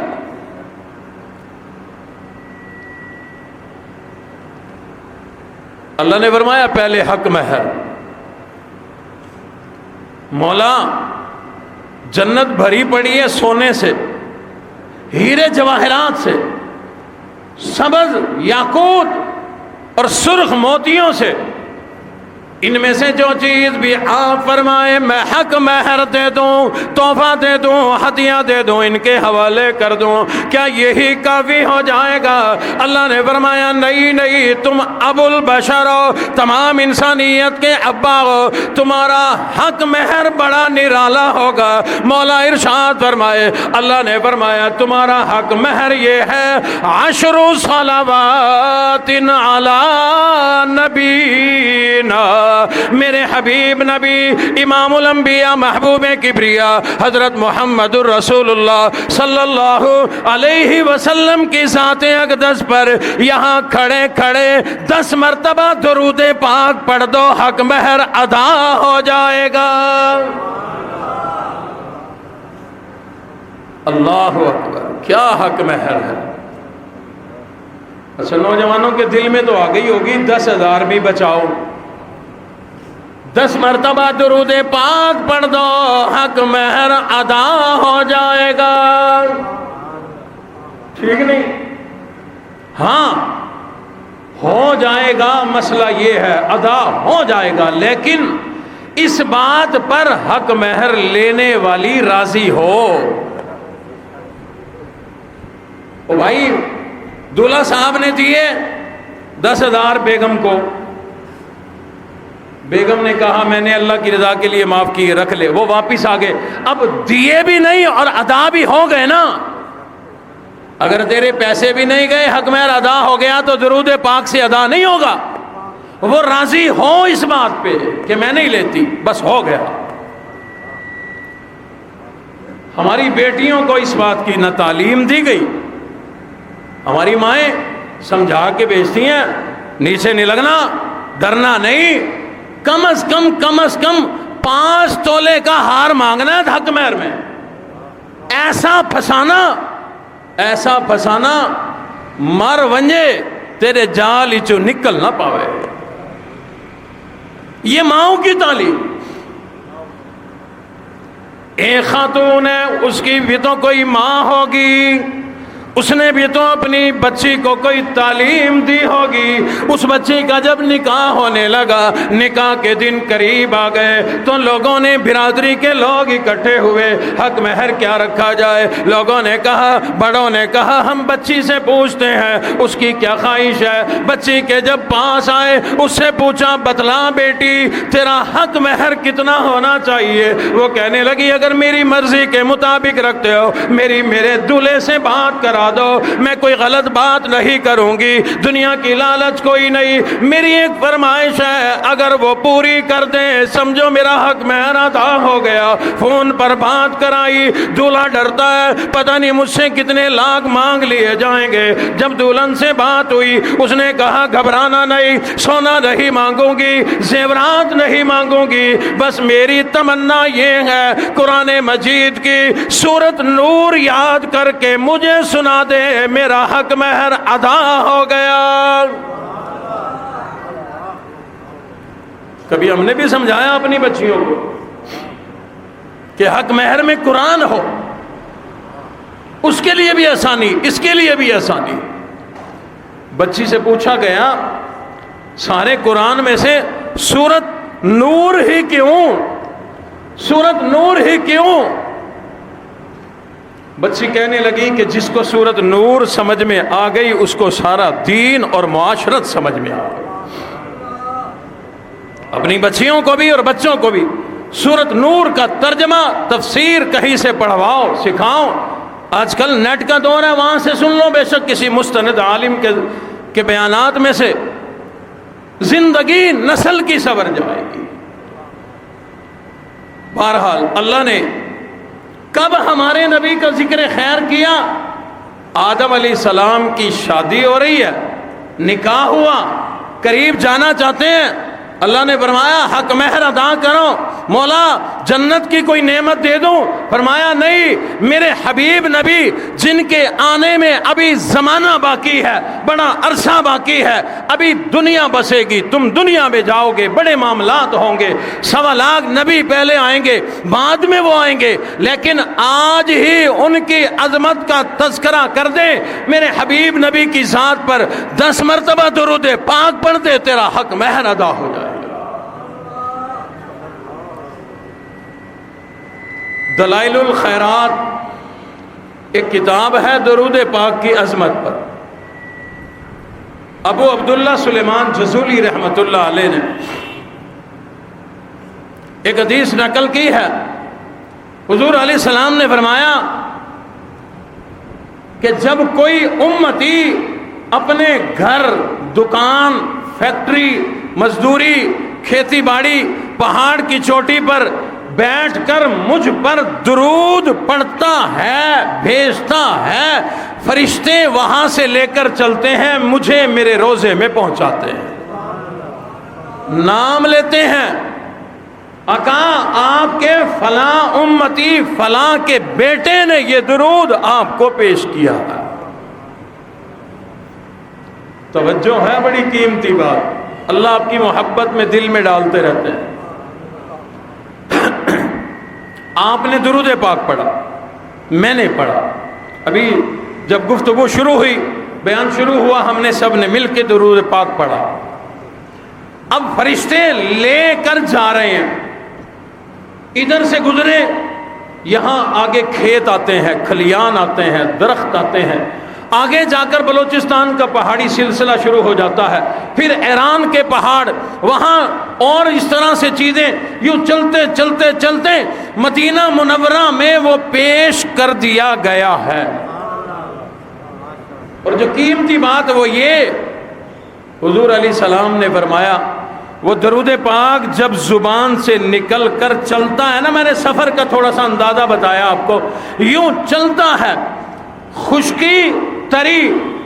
اللہ نے فرمایا پہلے حق مہر. مولا جنت بھری پڑی ہے سونے سے، ہیرے جواہرات سے، سبز یاقوت اور سرخ موتیوں سے، ان میں سے جو چیز بھی آپ فرمائے میں حق مہر دے دوں، تحفہ دے دوں، ہدیہ دے دوں، ان کے حوالے کر دوں، کیا یہی کافی ہو جائے گا؟ اللہ نے فرمایا نہیں نہیں، تم ابو البشر ہو، تمام انسانیت کے ابا ہو، تمہارا حق مہر بڑا نرالا ہوگا. مولا ارشاد فرمائے، اللہ نے فرمایا تمہارا حق مہر یہ ہے 10 صلوات علی نبینا، میرے حبیب نبی امام الانبیاء محبوب کبریا حضرت محمد الرسول اللہ صلی اللہ علیہ وسلم کی ذات اقدس پر یہاں کھڑے کھڑے 10 مرتبہ درود پاک پڑھ دو، حق مہر ادا ہو جائے گا. اللہ اکبر، کیا حق مہر ہے. اچھا نوجوانوں کے دل میں تو آ گئی ہوگی 10,000 بھی بچاؤ، 10 مرتبہ درود پاک پڑھ دو، حق مہر ادا ہو جائے گا. ٹھیک نہیں؟ ہاں ہو جائے گا، مسئلہ یہ ہے ادا ہو جائے گا، لیکن اس بات پر حق مہر لینے والی راضی ہو. او بھائی دولہا صاحب نے دیے 10,000 بیگم کو، بیگم نے کہا میں نے اللہ کی رضا کے لیے معاف کیے، رکھ لے. وہ واپس آ گئے، اب دیے بھی نہیں اور ادا بھی ہو گئے نا. اگر تیرے پیسے بھی نہیں گئے، حق مہر ادا ہو گیا تو درود پاک سے ادا نہیں ہوگا. وہ راضی ہو اس بات پہ کہ میں نہیں لیتی، بس ہو گیا. ہماری بیٹیوں کو اس بات کی نہ تعلیم دی گئی، ہماری مائیں سمجھا کے بھیجتی ہیں نیچے نہیں لگنا، ڈرنا نہیں، کم از کم 5 تولے کا ہار مانگنا ہے حق مہر میں. ایسا پھسانا مر ونجے تیرے جال چو نکل نہ پاوے. یہ ماؤں کی تعلیم. ایک خاتون ہے، اس کی بھی تو کوئی ماں ہوگی، اس نے بھی تو اپنی بچی کو کوئی تعلیم دی ہوگی. اس بچی کا جب نکاح ہونے لگا، نکاح کے دن قریب آ گئے تو لوگوں نے، برادری کے لوگ اکٹھے ہوئے، حق مہر کیا رکھا جائے. لوگوں نے کہا، بڑوں نے کہا ہم بچی سے پوچھتے ہیں اس کی کیا خواہش ہے. بچی کے جب پاس آئے اس سے پوچھا بتلا بیٹی تیرا حق مہر کتنا ہونا چاہیے. وہ کہنے لگی اگر میری مرضی کے مطابق رکھتے ہو میرے دولہے سے بات کرا دو، میں کوئی غلط بات نہیں کروں گی، دنیا کی لالچ کوئی نہیں. میری ایک فرمائش ہے، اگر وہ پوری کر دیں سمجھو میرا حق مہر ادا ہو گیا. فون پر بات کرائی، دولہا ڈرتا ہے پتہ نہیں مجھ سے کتنے لاکھ مانگ لیے جائیں گے. جب دلہن سے بات ہوئی اس نے کہا گھبرانا نہیں، سونا نہیں مانگوں گی، زیورات نہیں مانگوں گی، بس میری تمنا یہ ہے قرآن مجید کی سورت نور یاد کر کے مجھے سنا دے، میرا حق مہر ادا ہو گیا. کبھی ہم نے بھی سمجھایا اپنی بچیوں کو کہ حق مہر میں قرآن ہو، اس کے لیے بھی آسانی، اس کے لیے بھی آسانی. بچی سے پوچھا گیا سارے قرآن میں سے سورت نور ہی کیوں، سورت نور ہی کیوں؟ بچی کہنے لگی کہ جس کو سورت نور سمجھ میں آ گئی اس کو سارا دین اور معاشرت سمجھ میں آ گئی. اپنی بچیوں کو بھی اور بچوں کو بھی سورت نور کا ترجمہ تفسیر کہیں سے پڑھواؤ، سکھاؤ. آج کل نیٹ کا دور ہے، وہاں سے سن لو، بے شک کسی مستند عالم کے بیانات میں سے زندگی نسل کی سنور جائے گی. بہرحال اللہ نے کب ہمارے نبی کا ذکر خیر کیا؟ آدم علیہ السلام کی شادی ہو رہی ہے، نکاح ہوا، قریب جانا چاہتے ہیں، اللہ نے فرمایا حق مہر ادا کرو. مولا جنت کی کوئی نعمت دے دوں؟ فرمایا نہیں، میرے حبیب نبی جن کے آنے میں ابھی زمانہ باقی ہے، بڑا عرصہ باقی ہے، ابھی دنیا بسے گی، تم دنیا میں جاؤ گے، بڑے معاملات ہوں گے، 1.25 لاکھ نبی پہلے آئیں گے، بعد میں وہ آئیں گے، لیکن آج ہی ان کی عظمت کا تذکرہ کر دیں، میرے حبیب نبی کی ذات پر 10 مرتبہ درود پاک پڑھ دے، تیرا حق مہر ادا ہو جائے گا۔ دلائل الخیرات ایک کتاب ہے درود پاک کی عظمت پر۔ ابو عبداللہ سلیمان جزولی رحمت اللہ علیہ نے ایک حدیث نقل کی ہے، حضور علیہ السلام نے فرمایا کہ جب کوئی امتی اپنے گھر، دکان، فیکٹری، مزدوری، کھیتی باڑی، پہاڑ کی چوٹی پر بیٹھ کر مجھ پر درود پڑھتا ہے، بھیجتا ہے، فرشتے وہاں سے لے کر چلتے ہیں، مجھے میرے روضے میں پہنچاتے ہیں، نام لیتے ہیں، آقا آپ کے فلاں امتی فلاں کے بیٹے نے یہ درود آپ کو پیش کیا ہے۔ توجہ ہے، بڑی قیمتی بات، اللہ آپ کی محبت میں دل میں ڈالتے رہتے ہیں۔ آپ نے درود پاک پڑھا، میں نے پڑھا، ابھی جب گفتگو شروع ہوئی، بیان شروع ہوا، ہم نے سب نے مل کے درود پاک پڑھا۔ اب فرشتے لے کر جا رہے ہیں، ادھر سے گزرے، یہاں آگے کھیت آتے ہیں، کھلیان آتے ہیں، درخت آتے ہیں، آگے جا کر بلوچستان کا پہاڑی سلسلہ شروع ہو جاتا ہے، پھر ایران کے پہاڑ، وہاں اور اس طرح سے چیزیں، یوں چلتے چلتے چلتے مدینہ منورہ میں وہ پیش کر دیا گیا ہے۔ اور جو قیمتی بات وہ یہ، حضور علیہ السلام نے فرمایا وہ درود پاک جب زبان سے نکل کر چلتا ہے نا، میں نے سفر کا تھوڑا سا اندازہ بتایا آپ کو، یوں چلتا ہے، خشکی تری،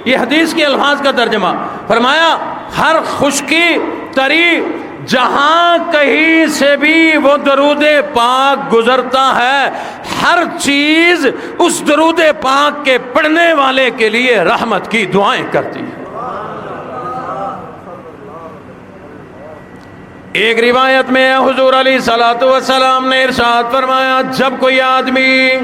یہ حدیث کے الفاظ کا ترجمہ، فرمایا ہر خشکی تری جہاں کہیں سے بھی وہ درود پاک گزرتا ہے، ہر چیز اس درود پاک کے پڑھنے والے کے لیے رحمت کی دعائیں کرتی ہے۔ ایک روایت میں حضور علیہ السلام نے ارشاد فرمایا جب کوئی آدمی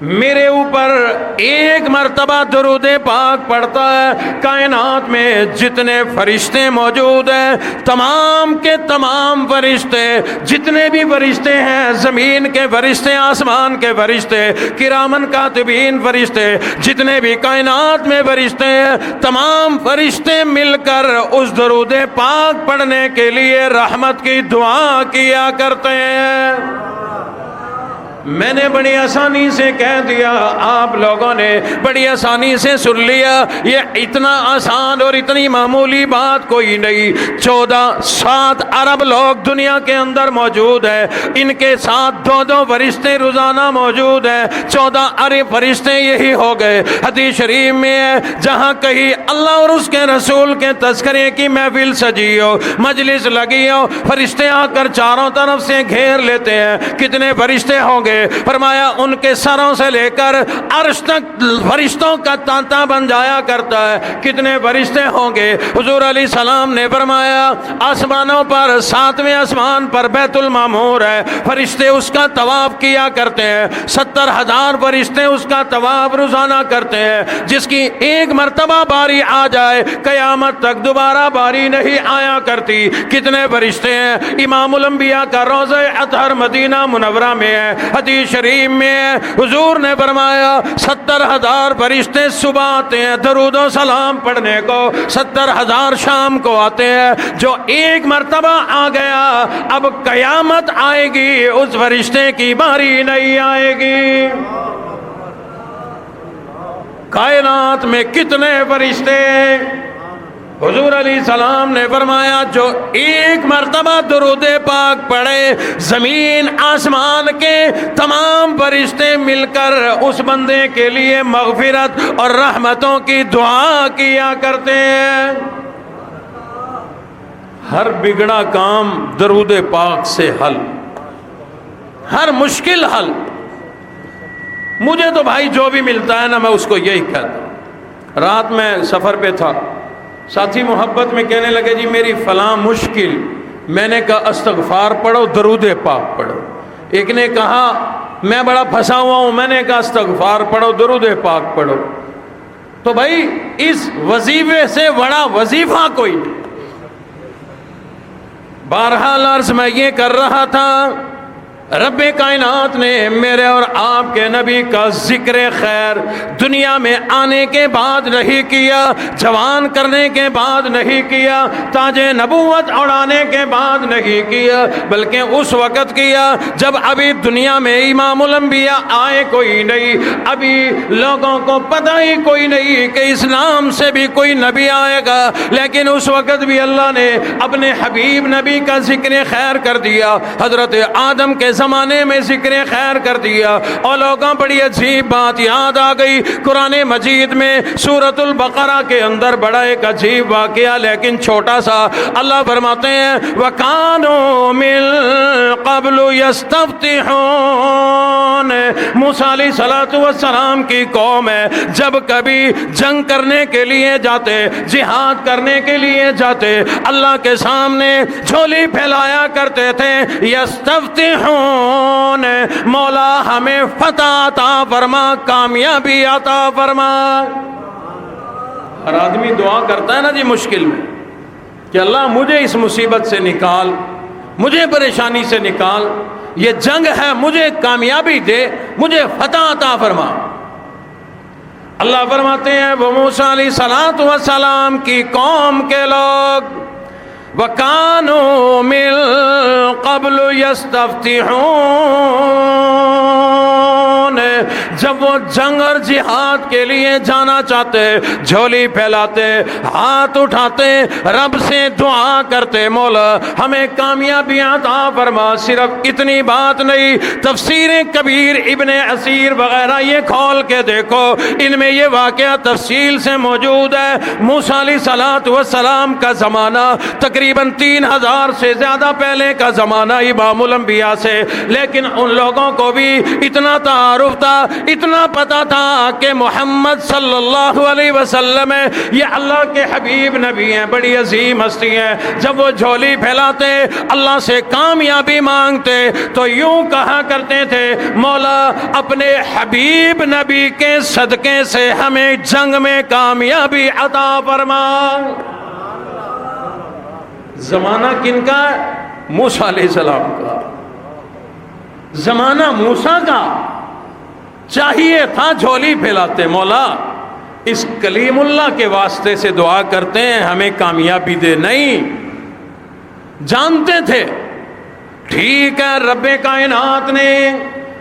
میرے اوپر ایک مرتبہ درود پاک پڑھتا ہے، کائنات میں جتنے فرشتے موجود ہیں، تمام کے تمام فرشتے، جتنے بھی فرشتے ہیں، زمین کے فرشتے، آسمان کے فرشتے، کرامن کاتبین فرشتے، جتنے بھی کائنات میں فرشتے ہیں، تمام فرشتے مل کر اس درود پاک پڑھنے کے لیے رحمت کی دعا کیا کرتے ہیں۔ میں نے بڑی آسانی سے کہہ دیا، آپ لوگوں نے بڑی آسانی سے سن لیا، یہ اتنا آسان اور اتنی معمولی بات کوئی نہیں۔ 7 ارب لوگ دنیا کے اندر موجود ہیں، ان کے ساتھ 2 فرشتے روزانہ موجود ہیں، 14 ارب فرشتے یہی ہو گئے۔ حدیث شریف میں ہے جہاں کہیں اللہ اور اس کے رسول کے تذکرے کی محفل سجی ہو، مجلس لگی ہو، فرشتے آ کر چاروں طرف سے گھیر لیتے ہیں۔ کتنے فرشتے ہوں گے؟ فرمایا ان کے سروں سے لے کر عرش تک فرشتوں کا تانتا بن جایا کرتا ہے۔ کتنے فرشتے ہوں گے؟ حضور علیہ السلام نے فرمایا آسمانوں پر 7ویں آسمان پر بیت المعمور ہے، فرشتے اس کا طواف کیا کرتے ہیں، 70,000 فرشتے اس کا طواف روزانہ کرتے ہیں۔ جس کی ایک مرتبہ باری آ جائے قیامت تک دوبارہ باری نہیں آیا کرتی۔ کتنے فرشتے ہیں؟ امام الانبیاء کا روضہ اطہر مدینہ منورہ میں ہے، حدیث شریف میں حضور نے فرمایا 70,000 فرشتے صبح آتے ہیں درود و سلام پڑھنے کو، 70,000 شام کو آتے ہیں۔ جو ایک مرتبہ آ گیا اب قیامت آئے گی، اس فرشتے کی باری نہیں آئے گی۔ کائنات میں کتنے فرشتے؟ حضور علیہ السلام نے فرمایا جو ایک مرتبہ درود پاک پڑھے، زمین آسمان کے تمام فرشتے مل کر اس بندے کے لیے مغفرت اور رحمتوں کی دعا کیا کرتے ہیں۔ ہر بگڑا کام درود پاک سے حل۔ ہر مشکل حل. مجھے تو بھائی جو بھی ملتا ہے نا میں اس کو یہی کہتا ہوں. رات میں سفر پہ تھا، ساتھی محبت میں کہنے لگے جی میری فلاں مشکل. میں نے کہا استغفار پڑھو، درود پاک پڑھو. ایک نے کہا میں بڑا پھنسا ہوا ہوں. میں نے کہا استغفار پڑھو، درود پاک پڑھو. تو بھائی اس وظیفے سے بڑا وظیفہ کوئی نہیں. بہرحال عرض میں یہ کر رہا تھا، رب کائنات نے میرے اور آپ کے نبی کا ذکر خیر دنیا میں آنے کے بعد نہیں کیا، جوان کرنے کے بعد نہیں کیا، تاج نبوت اڑانے کے بعد نہیں کیا، بلکہ اس وقت کیا جب ابھی دنیا میں امام الانبیاء آئے کوئی نہیں. ابھی لوگوں کو پتہ ہی کوئی نہیں کہ اسلام سے بھی کوئی نبی آئے گا، لیکن اس وقت بھی اللہ نے اپنے حبیب نبی کا ذکر خیر کر دیا. حضرت آدم کے زمانے میں ذکر خیر کر دیا. اور لوگوں بڑی عجیب بات یاد آ گئی، قرآن مجید میں سورۃ البقرہ کے اندر بڑا ایک عجیب واقعہ لیکن چھوٹا سا. اللہ فرماتے ہیں وَكَانُوا مِن قَبْلُ يَسْتَفْتِحُونَ. موسیٰ علیہ السلام کی قوم ہے، جب کبھی جنگ کرنے کے لیے جاتے، جہاد کرنے کے لیے جاتے، اللہ کے سامنے جھولی پھیلایا کرتے تھے. یستفتحون، مولا ہمیں فتح عطا فرما، کامیابی عطا فرما. ہر آدمی دعا کرتا ہے نا جی مشکل میں کہ اللہ مجھے اس مصیبت سے نکال، مجھے پریشانی سے نکال، یہ جنگ ہے مجھے کامیابی دے، مجھے فتح عطا فرما. اللہ فرماتے ہیں وہ موسیٰ علیہ السلام کی قوم کے لوگ وَكَانُوا مِن قَبْلُ يَسْتَفْتِحُونَ. جب وہ جنگ اور جہاد کے لیے جانا چاہتے، جھولی پھیلاتے، ہاتھ اٹھاتے، رب سے دعا کرتے مولا ہمیں کامیابی عطا فرما. صرف اتنی بات نہیں، تفسیر کبیر ابن اسیر وغیرہ یہ کھول کے دیکھو، ان میں یہ واقعہ تفصیل سے موجود ہے. موسیٰ علیہ السلام کا زمانہ تقریباً 3000 سے زیادہ پہلے کا زمانہ امام الانبیاء سے، لیکن ان لوگوں کو بھی اتنا تعارف تھا، اتنا پتا تھا کہ محمد صلی اللہ علیہ وسلم یہ اللہ کے حبیب نبی ہیں، بڑی عظیم ہستی ہیں. جب وہ جھولی پھیلاتے اللہ سے کامیابی مانگتے تو یوں کہا کرتے تھے مولا اپنے حبیب نبی کے صدقے سے ہمیں جنگ میں کامیابی عطا فرما. زمانہ کن کا؟ موسیٰ علیہ السلام کا. زمانہ موسیٰ کا. چاہیے تھا جھولی پھیلاتے مولا اس کلیم اللہ کے واسطے سے دعا کرتے ہیں ہمیں کامیابی دے. نہیں جانتے تھے ٹھیک ہے رب کائنات نے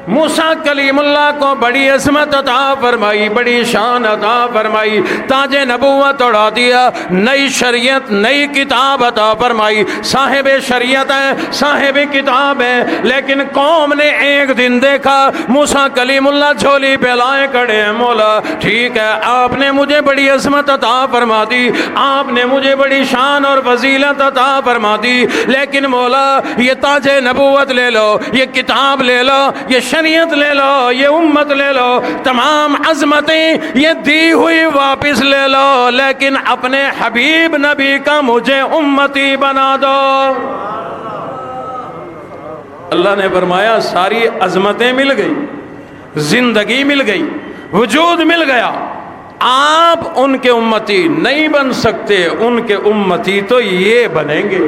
موسیٰ کلیم اللہ کو بڑی عظمت عطا فرمائی، بڑی شان عطا فرمائی، تاج نبوت اڑا دیا، نئی شریعت نئی کتاب عطا فرمائی. صاحب شریعت ہے، صاحب کتاب ہے، لیکن قوم نے ایک دن دیکھا موسیٰ کلیم اللہ جھولی پھیلائے کھڑے ہیں. مولا ٹھیک ہے آپ نے مجھے بڑی عظمت عطا فرما دی، آپ نے مجھے بڑی شان اور فضیلت عطا فرما دی، لیکن مولا یہ تاج نبوت لے لو، یہ کتاب لے لو، یہ شریعت لے لو، یہ امت لے لو، تمام عظمتیں یہ دی ہوئی واپس لے لو، لیکن اپنے حبیب نبی کا مجھے امتی بنا دو. اللہ نے فرمایا ساری عظمتیں مل گئی، زندگی مل گئی، وجود مل گیا، آپ ان کے امتی نہیں بن سکتے، ان کے امتی تو یہ بنیں گے.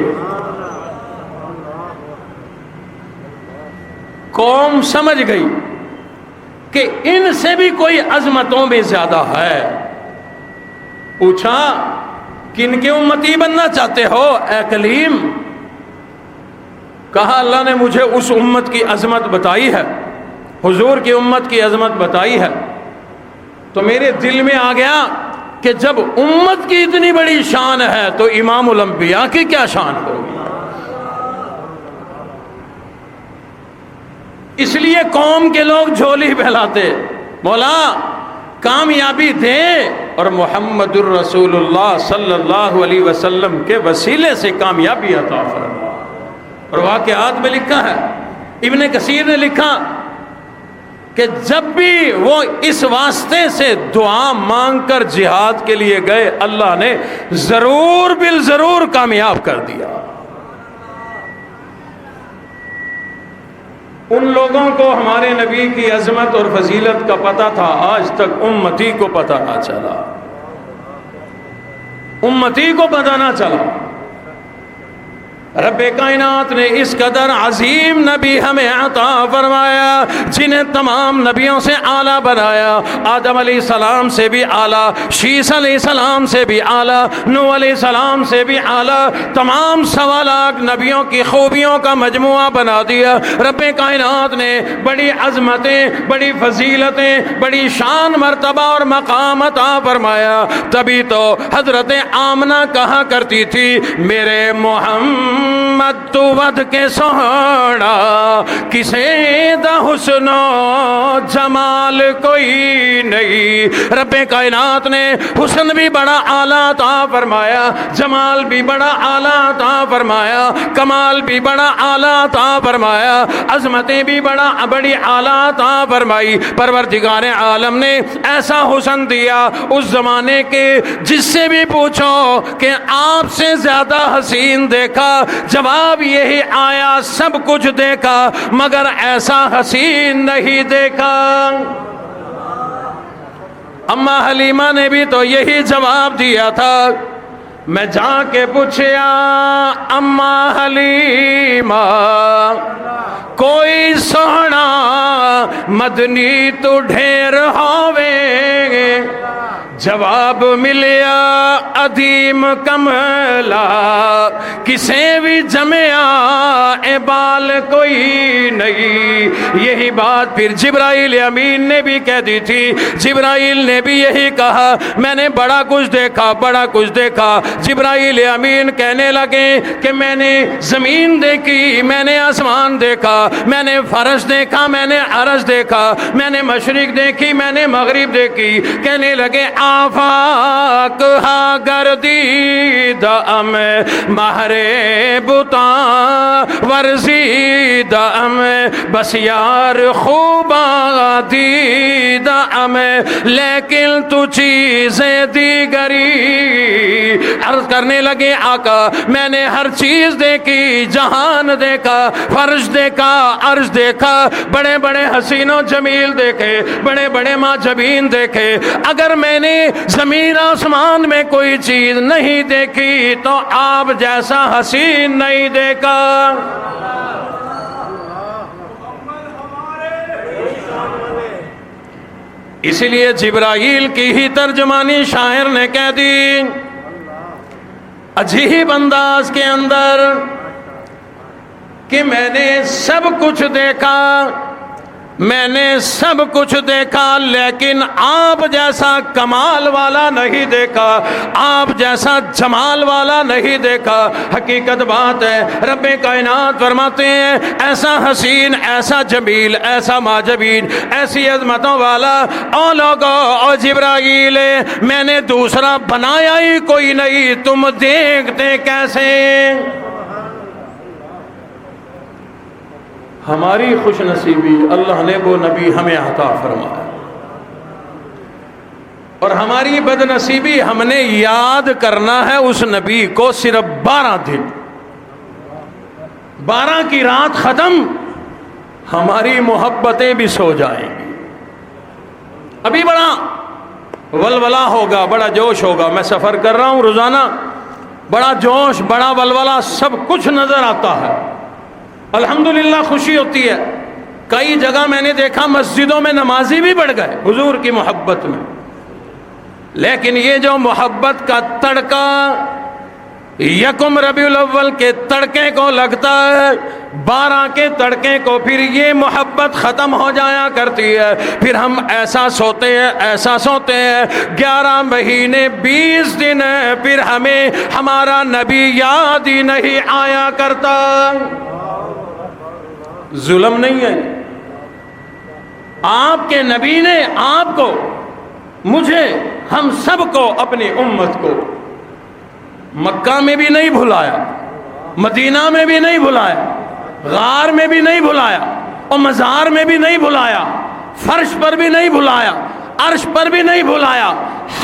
قوم سمجھ گئی کہ ان سے بھی کوئی عظمتوں میں زیادہ ہے. پوچھا کن کے امتی بننا چاہتے ہو اے کلیم؟ کہا اللہ نے مجھے اس امت کی عظمت بتائی ہے، حضور کی امت کی عظمت بتائی ہے، تو میرے دل میں آ گیا کہ جب امت کی اتنی بڑی شان ہے تو امام الانبیاء کی کیا شان ہوگی. اس لیے قوم کے لوگ جھولی پھیلاتے مولا کامیابی دے، اور محمد الرسول اللہ صلی اللہ علیہ وسلم کے وسیلے سے کامیابی عطا فرما. اور واقعات میں لکھا ہے ابن کثیر نے لکھا کہ جب بھی وہ اس واسطے سے دعا مانگ کر جہاد کے لیے گئے اللہ نے ضرور بالضرور کامیاب کر دیا۔ ان لوگوں کو ہمارے نبی کی عظمت اور فضیلت کا پتہ تھا، آج تک امتی کو پتہ نہ چلا، امتی کو پتہ نہ چلا۔ رب کائنات نے اس قدر عظیم نبی ہمیں عطا فرمایا جنہیں تمام نبیوں سے اعلیٰ بنایا، آدم علیہ السلام سے بھی اعلیٰ، شیس علیہ السلام سے بھی اعلیٰ، نوح علیہ السلام سے بھی اعلیٰ، تمام 1.25 لاکھ نبیوں کی خوبیوں کا مجموعہ بنا دیا۔ رب کائنات نے بڑی عظمتیں، بڑی فضیلتیں، بڑی شان مرتبہ اور مقام عطا فرمایا۔ تبھی تو حضرت آمنہ کہا کرتی تھی میرے محمد تو ود کے سوہنا کسے دا حسن و جمال کوئی نہیں۔ رب کائنات نے حسن بھی بڑا اعلیٰ عطا فرمایا، جمال بھی بڑا اعلیٰ عطا فرمایا، کمال بھی بڑا اعلیٰ عطا فرمایا، عظمتیں بھی بڑی اعلیٰ عطا فرمائی۔ پروردگار عالم نے ایسا حسن دیا اس زمانے کے، جس سے بھی پوچھو کہ آپ سے زیادہ حسین دیکھا، جواب یہی آیا سب کچھ دیکھا مگر ایسا حسین نہیں دیکھا۔ اما حلیمہ نے بھی تو یہی جواب دیا تھا۔ میں جا کے پوچھیا اما حلیمہ کوئی سونا مدنی تو ڈھیر ہووے، جواب ملیا ادیم کملا کسے بھی جمیا بال کوئی نہیں۔ یہی بات پھر جبرائیل امین نے بھی کہہ دی تھی، جبرائیل نے بھی یہی کہا میں نے بڑا کچھ دیکھا، بڑا کچھ دیکھا۔ جبرائیل امین کہنے لگے کہ میں نے زمین دیکھی، میں نے آسمان دیکھا، میں نے فرش دیکھا، میں نے عرش دیکھا، میں نے مشرق دیکھی، میں نے مغرب دیکھی۔ کہنے لگے آفاق ہا گردید ام مہرے بتاں ورزید ام بس یار خوباں دید ام لیکن تو چیزیں دیگری۔ عرض کرنے لگے آقا میں نے ہر چیز دیکھی، جہان دیکھا، فرش دیکھا، عرش دیکھا، بڑے بڑے حسین و جمیل دیکھے، بڑے بڑے معجبین دیکھے، اگر میں نے زمین آسمان میں کوئی چیز نہیں دیکھی تو آپ جیسا حسین نہیں دیکھا۔ اسی لیے جبرائیل کی ہی ترجمانی شاعر نے کہہ دی عجیب انداز کے اندر کہ میں نے سب کچھ دیکھا، میں نے سب کچھ دیکھا لیکن آپ جیسا کمال والا نہیں دیکھا، آپ جیسا جمال والا نہیں دیکھا۔ حقیقت بات ہے رب کائنات فرماتے ہیں ایسا حسین، ایسا جمیل، ایسا معجبین، ایسی عظمتوں والا او لوگو او جبرائیل میں نے دوسرا بنایا ہی کوئی نہیں، تم دیکھتے کیسے؟ ہماری خوش نصیبی اللہ نے وہ نبی ہمیں عطا فرمایا، اور ہماری بد نصیبی ہم نے یاد کرنا ہے اس نبی کو صرف 12 دن، 12 کی رات ختم ہماری محبتیں بھی سو جائیں گی۔ ابھی بڑا ولولہ ہوگا، بڑا جوش ہوگا، میں سفر کر رہا ہوں روزانہ، بڑا جوش، بڑا ولولہ، سب کچھ نظر آتا ہے، الحمدللہ خوشی ہوتی ہے۔ کئی جگہ میں نے دیکھا مسجدوں میں نمازی بھی بڑھ گئے حضور کی محبت میں، لیکن یہ جو محبت کا تڑکا یکم ربیع الاول کے تڑکے کو لگتا ہے، 12 کے تڑکے کو پھر یہ محبت ختم ہو جایا کرتی ہے، پھر ہم ایسا سوتے ہیں، ایسا سوتے ہیں، 11 مہینے 20 دن پھر ہمیں ہمارا نبی یاد ہی نہیں آیا کرتا۔ ظلم نہیں ہے، آپ کے نبی نے آپ کو، مجھے، ہم سب کو، اپنی امت کو مکہ میں بھی نہیں بھلایا، مدینہ میں بھی نہیں بھلایا، غار میں بھی نہیں بھلایا اور مزار میں بھی نہیں بھلایا، فرش پر بھی نہیں بھلایا، عرش پر بھی نہیں بھلایا،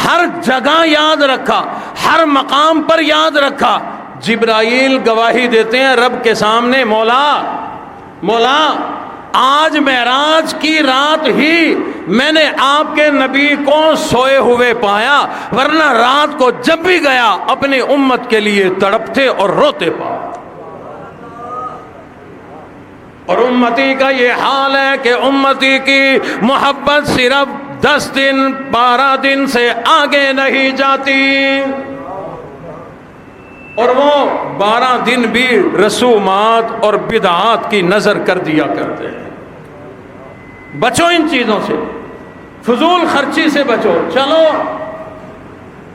ہر جگہ یاد رکھا، ہر مقام پر یاد رکھا۔ جبرائیل گواہی دیتے ہیں رب کے سامنے، مولا آج معراج کی رات ہی میں نے آپ کے نبی کو سوئے ہوئے پایا، ورنہ رات کو جب بھی گیا اپنی امت کے لیے تڑپتے اور روتے پایا۔ اور امتی کا یہ حال ہے کہ امتی کی محبت صرف 10 دن 12 دن سے آگے نہیں جاتی، اور وہ 12 دن بھی رسومات اور بدعات کی نظر کر دیا کرتے ہیں۔ بچو ان چیزوں سے، فضول خرچی سے بچو۔ چلو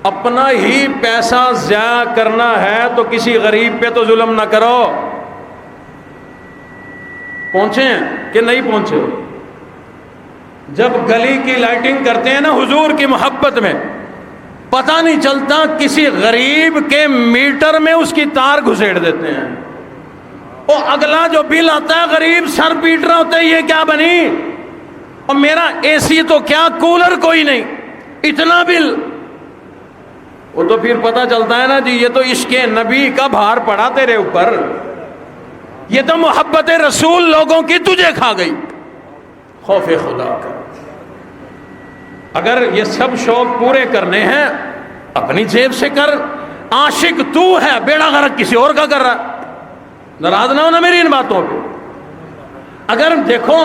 اپنا ہی پیسہ ضائع کرنا ہے تو کسی غریب پہ تو ظلم نہ کرو۔ پہنچے ہیں کہ نہیں پہنچے؟ جب گلی کی لائٹنگ کرتے ہیں نا حضور کی محبت میں، پتہ نہیں چلتا کسی غریب کے میٹر میں اس کی تار گھسیڑ دیتے ہیں، اور اگلا جو بل آتا ہے غریب سر پیٹ رہا ہوتا ہے، یہ کیا بنی، اور میرا اے سی تو کیا کولر کوئی نہیں، اتنا بل۔ وہ تو پھر پتہ چلتا ہے نا جی یہ تو عشق نبی کا بھار پڑا تیرے اوپر، یہ تو محبت رسول لوگوں کی تجھے کھا گئی۔ خوف خدا کا، اگر یہ سب شوق پورے کرنے ہیں اپنی جیب سے کر۔ عاشق تو ہے، بیڑا غرق کسی اور کا کر رہا، ناراض نہ ہونا میری ان باتوں پہ۔ اگر دیکھو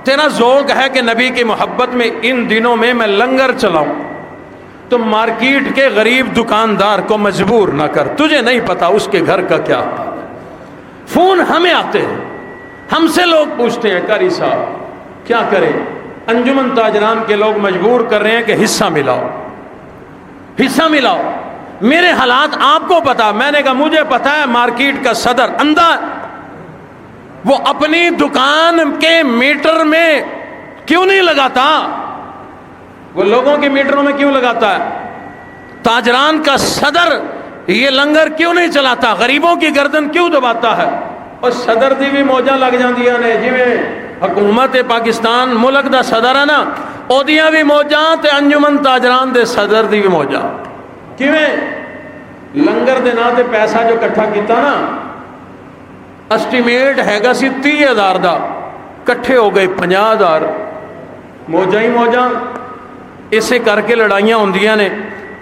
تیرا ذوق ہے کہ نبی کی محبت میں ان دنوں میں میں لنگر چلاؤں، تو مارکیٹ کے غریب دکاندار کو مجبور نہ کر، تجھے نہیں پتا اس کے گھر کا کیا حال ہے۔ فون ہمیں آتے ہیں، ہم سے لوگ پوچھتے ہیں قاری صاحب کیا کریں، انجمن تاجران کے لوگ مجبور کر رہے ہیں کہ حصہ ملاؤ، حصہ ملاؤ۔ میرے حالات آپ کو پتا، میں نے کہا مجھے پتا ہے مارکیٹ کا صدر اندھا، وہ اپنی دکان کے میٹر میں کیوں نہیں لگاتا، وہ لوگوں کے میٹروں میں کیوں لگاتا ہے؟ تاجران کا صدر یہ لنگر کیوں نہیں چلاتا، غریبوں کی گردن کیوں دباتا ہے؟ اور صدر دی بھی موجاں لگ جاندیاں نے، جی میں حکومت پاکستان ملک دا صدر ہے نا، اودیاں بھی موجاں تے انجمن تاجران دے صدر دی بھی موجاں۔ کیویں؟ لنگر دے نا تے پیسہ جو کٹھا کیتا نا، اسٹیمیٹ ہے گا سی 30,000 دا، کٹھے ہو گئے 50,000، موجاں ہی موجاں۔ اسے کر کے لڑائیاں ہوندیاں نے۔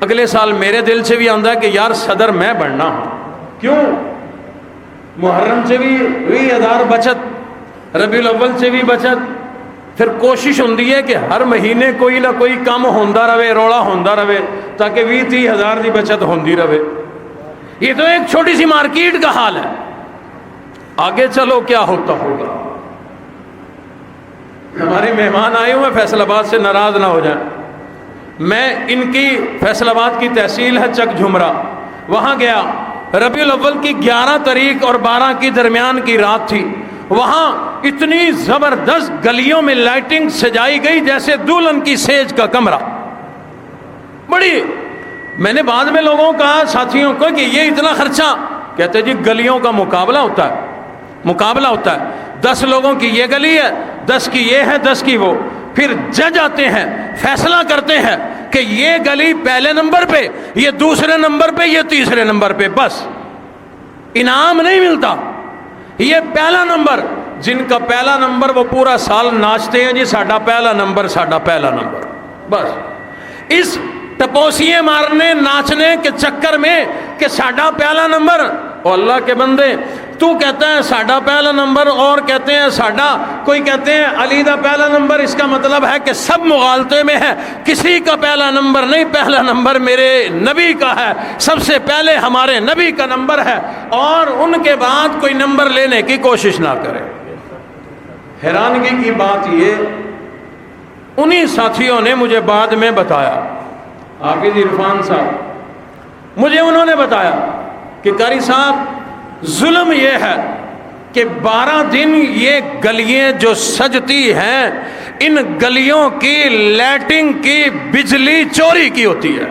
اگلے سال میرے دل سے بھی آندا ہے کہ یار صدر میں بننا ہوں، کیوں؟ محرم سے بھی 20,000 بچت، ربیع الاول سے بھی بچت، پھر کوشش ہوندی ہے کہ ہر مہینے کوئی نہ کوئی کام ہوندا رہے، روڑا ہوندا رہے، تاکہ 20-30,000 دی بچت ہوندی رہے۔ یہ تو ایک چھوٹی سی مارکیٹ کا حال ہے، آگے چلو کیا ہوتا ہوگا۔ ہمارے مہمان آئے ہوئے فیصل آباد سے، ناراض نہ ہو جائیں۔ میں ان کی فیصل آباد کی تحصیل ہے چک جھمرا، وہاں گیا، ربیع الاول کی 11 تاریخ اور 12 کی درمیان کی رات تھی۔ وہاں اتنی زبردست گلیوں میں لائٹنگ سجائی گئی جیسے دلہن کی سیج کا کمرہ، بڑی۔ میں نے بعد میں لوگوں کا ساتھیوں کو کہ یہ اتنا خرچہ، کہتے جی گلیوں کا مقابلہ ہوتا ہے، مقابلہ ہوتا ہے، 10 لوگوں کی یہ گلی ہے، 10 کی یہ ہے، 10 کی وہ، پھر جج آتے ہیں، فیصلہ کرتے ہیں کہ یہ گلی پہلے نمبر پہ، یہ دوسرے نمبر پہ، یہ تیسرے نمبر پہ، بس انعام نہیں ملتا۔ یہ پہلا نمبر، جن کا پہلا نمبر وہ پورا سال ناچتے ہیں جی ساڈا پہلا نمبر، ساڈا پہلا نمبر، بس اس ٹپوسیے مارنے ناچنے کے چکر میں کہ ساڈا پہلا نمبر۔ اور اللہ کے بندے، تو کہتا ہے ساڈا پہلا نمبر، اور کہتے ہیں ساڈا، کوئی کہتے ہیں علی دا پہلا نمبر، اس کا مطلب ہے کہ سب مغالطے میں ہے، کسی کا پہلا نمبر نہیں، پہلا نمبر میرے نبی کا ہے، سب سے پہلے ہمارے نبی کا نمبر ہے، اور ان کے بعد کوئی نمبر لینے کی کوشش نہ کرے۔ حیرانگی کی بات یہ، انہی ساتھیوں نے مجھے بعد میں بتایا، حافظ عرفان صاحب، مجھے انہوں نے بتایا کہ قاری صاحب ظلم یہ ہے کہ 12 دن یہ گلیاں جو سجتی ہیں، ان گلیوں کی لائٹنگ کی بجلی چوری کی ہوتی ہے،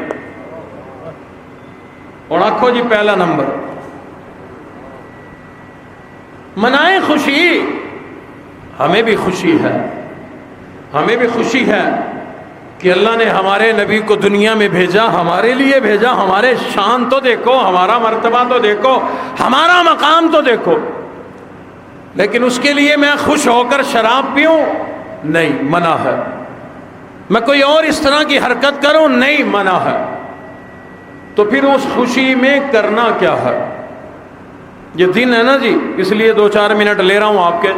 اور آنکھو جی پہلا نمبر۔ منائیں خوشی. ہمیں بھی خوشی ہے، ہمیں بھی خوشی ہے کہ اللہ نے ہمارے نبی کو دنیا میں بھیجا، ہمارے لیے بھیجا. ہمارے شان تو دیکھو، ہمارا مرتبہ تو دیکھو، ہمارا مقام تو دیکھو. لیکن اس کے لیے میں خوش ہو کر شراب پیوں؟ نہیں، منع ہے. میں کوئی اور اس طرح کی حرکت کروں؟ نہیں، منع ہے. تو پھر اس خوشی میں کرنا کیا ہے؟ یہ دن ہے نا جی، اس لیے 2-4 منٹ لے رہا ہوں آپ کے.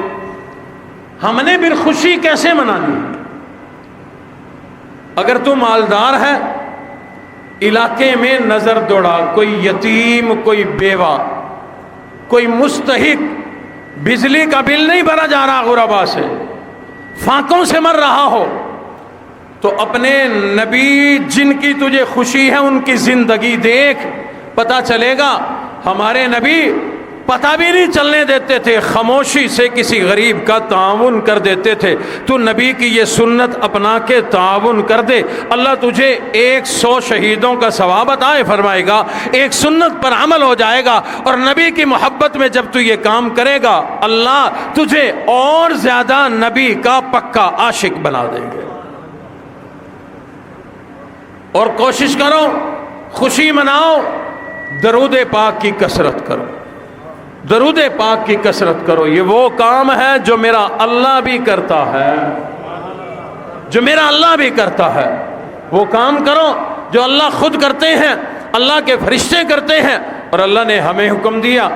ہم نے پھر خوشی کیسے منانی؟ اگر تو مالدار ہے، علاقے میں نظر دوڑا، کوئی یتیم، کوئی بیوہ، کوئی مستحق، بجلی کا بل نہیں بھرا جا رہا غربا سے، فاقوں سے مر رہا ہو، تو اپنے نبی جن کی تجھے خوشی ہے ان کی زندگی دیکھ، پتہ چلے گا. ہمارے نبی پتہ بھی نہیں چلنے دیتے تھے، خاموشی سے کسی غریب کا تعاون کر دیتے تھے. تو نبی کی یہ سنت اپنا کے تعاون کر دے، اللہ تجھے 100 شہیدوں کا ثواب عطا فرمائے گا. ایک سنت پر عمل ہو جائے گا، اور نبی کی محبت میں جب تو یہ کام کرے گا، اللہ تجھے اور زیادہ نبی کا پکا عاشق بنا دیں گے. اور کوشش کرو، خوشی مناؤ، درود پاک کی کثرت کرو، درود پاک کی کثرت کرو. یہ وہ کام ہے جو میرا اللہ بھی کرتا ہے، جو میرا اللہ بھی کرتا ہے. وہ کام کرو جو اللہ خود کرتے ہیں، اللہ کے فرشتے کرتے ہیں. اور اللہ نے ہمیں حکم دیا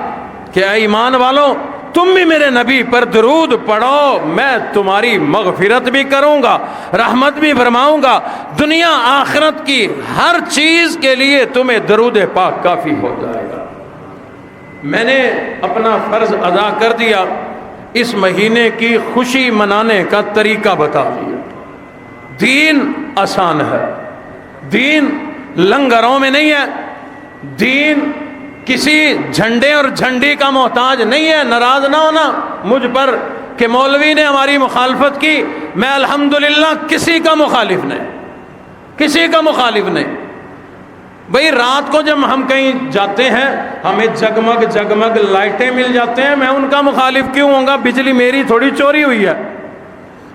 کہ اے ایمان والو، تم بھی میرے نبی پر درود پڑھو، میں تمہاری مغفرت بھی کروں گا، رحمت بھی فرماؤں گا. دنیا آخرت کی ہر چیز کے لیے تمہیں درود پاک کافی ہو جائے گا. میں نے اپنا فرض ادا کر دیا، اس مہینے کی خوشی منانے کا طریقہ بتا دیا. دین آسان ہے، دین لنگروں میں نہیں ہے، دین کسی جھنڈے اور جھنڈی کا محتاج نہیں ہے. ناراض نہ ہونا مجھ پر کہ مولوی نے ہماری مخالفت کی. میں الحمدللہ کسی کا مخالف نہیں، کسی کا مخالف نہیں. بھئی رات کو جب ہم کہیں جاتے ہیں ہمیں جگمگ جگمگ لائٹیں مل جاتے ہیں، میں ان کا مخالف کیوں ہوں گا؟ بجلی میری تھوڑی چوری ہوئی ہے،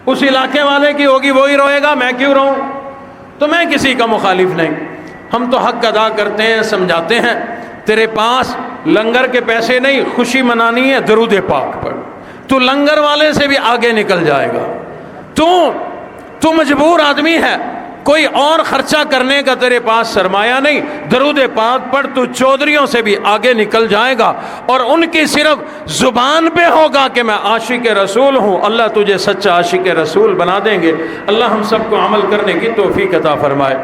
اس علاقے والے کی ہوگی، وہی روئے گا، میں کیوں رہوں؟ تو میں کسی کا مخالف نہیں. ہم تو حق ادا کرتے ہیں، سمجھاتے ہیں. تیرے پاس لنگر کے پیسے نہیں، خوشی منانی ہے، درود پاک پڑھ. تو لنگر والے سے بھی آگے نکل جائے گا. تو مجبور آدمی ہے، کوئی اور خرچہ کرنے کا تیرے پاس سرمایہ نہیں. درود پاک پڑھ، تو چودھریوں سے بھی آگے نکل جائے گا. اور ان کی صرف زبان پہ ہوگا کہ میں عاشق رسول ہوں، اللہ تجھے سچا عاشق رسول بنا دیں گے. اللہ ہم سب کو عمل کرنے کی توفیق عطا فرمائے.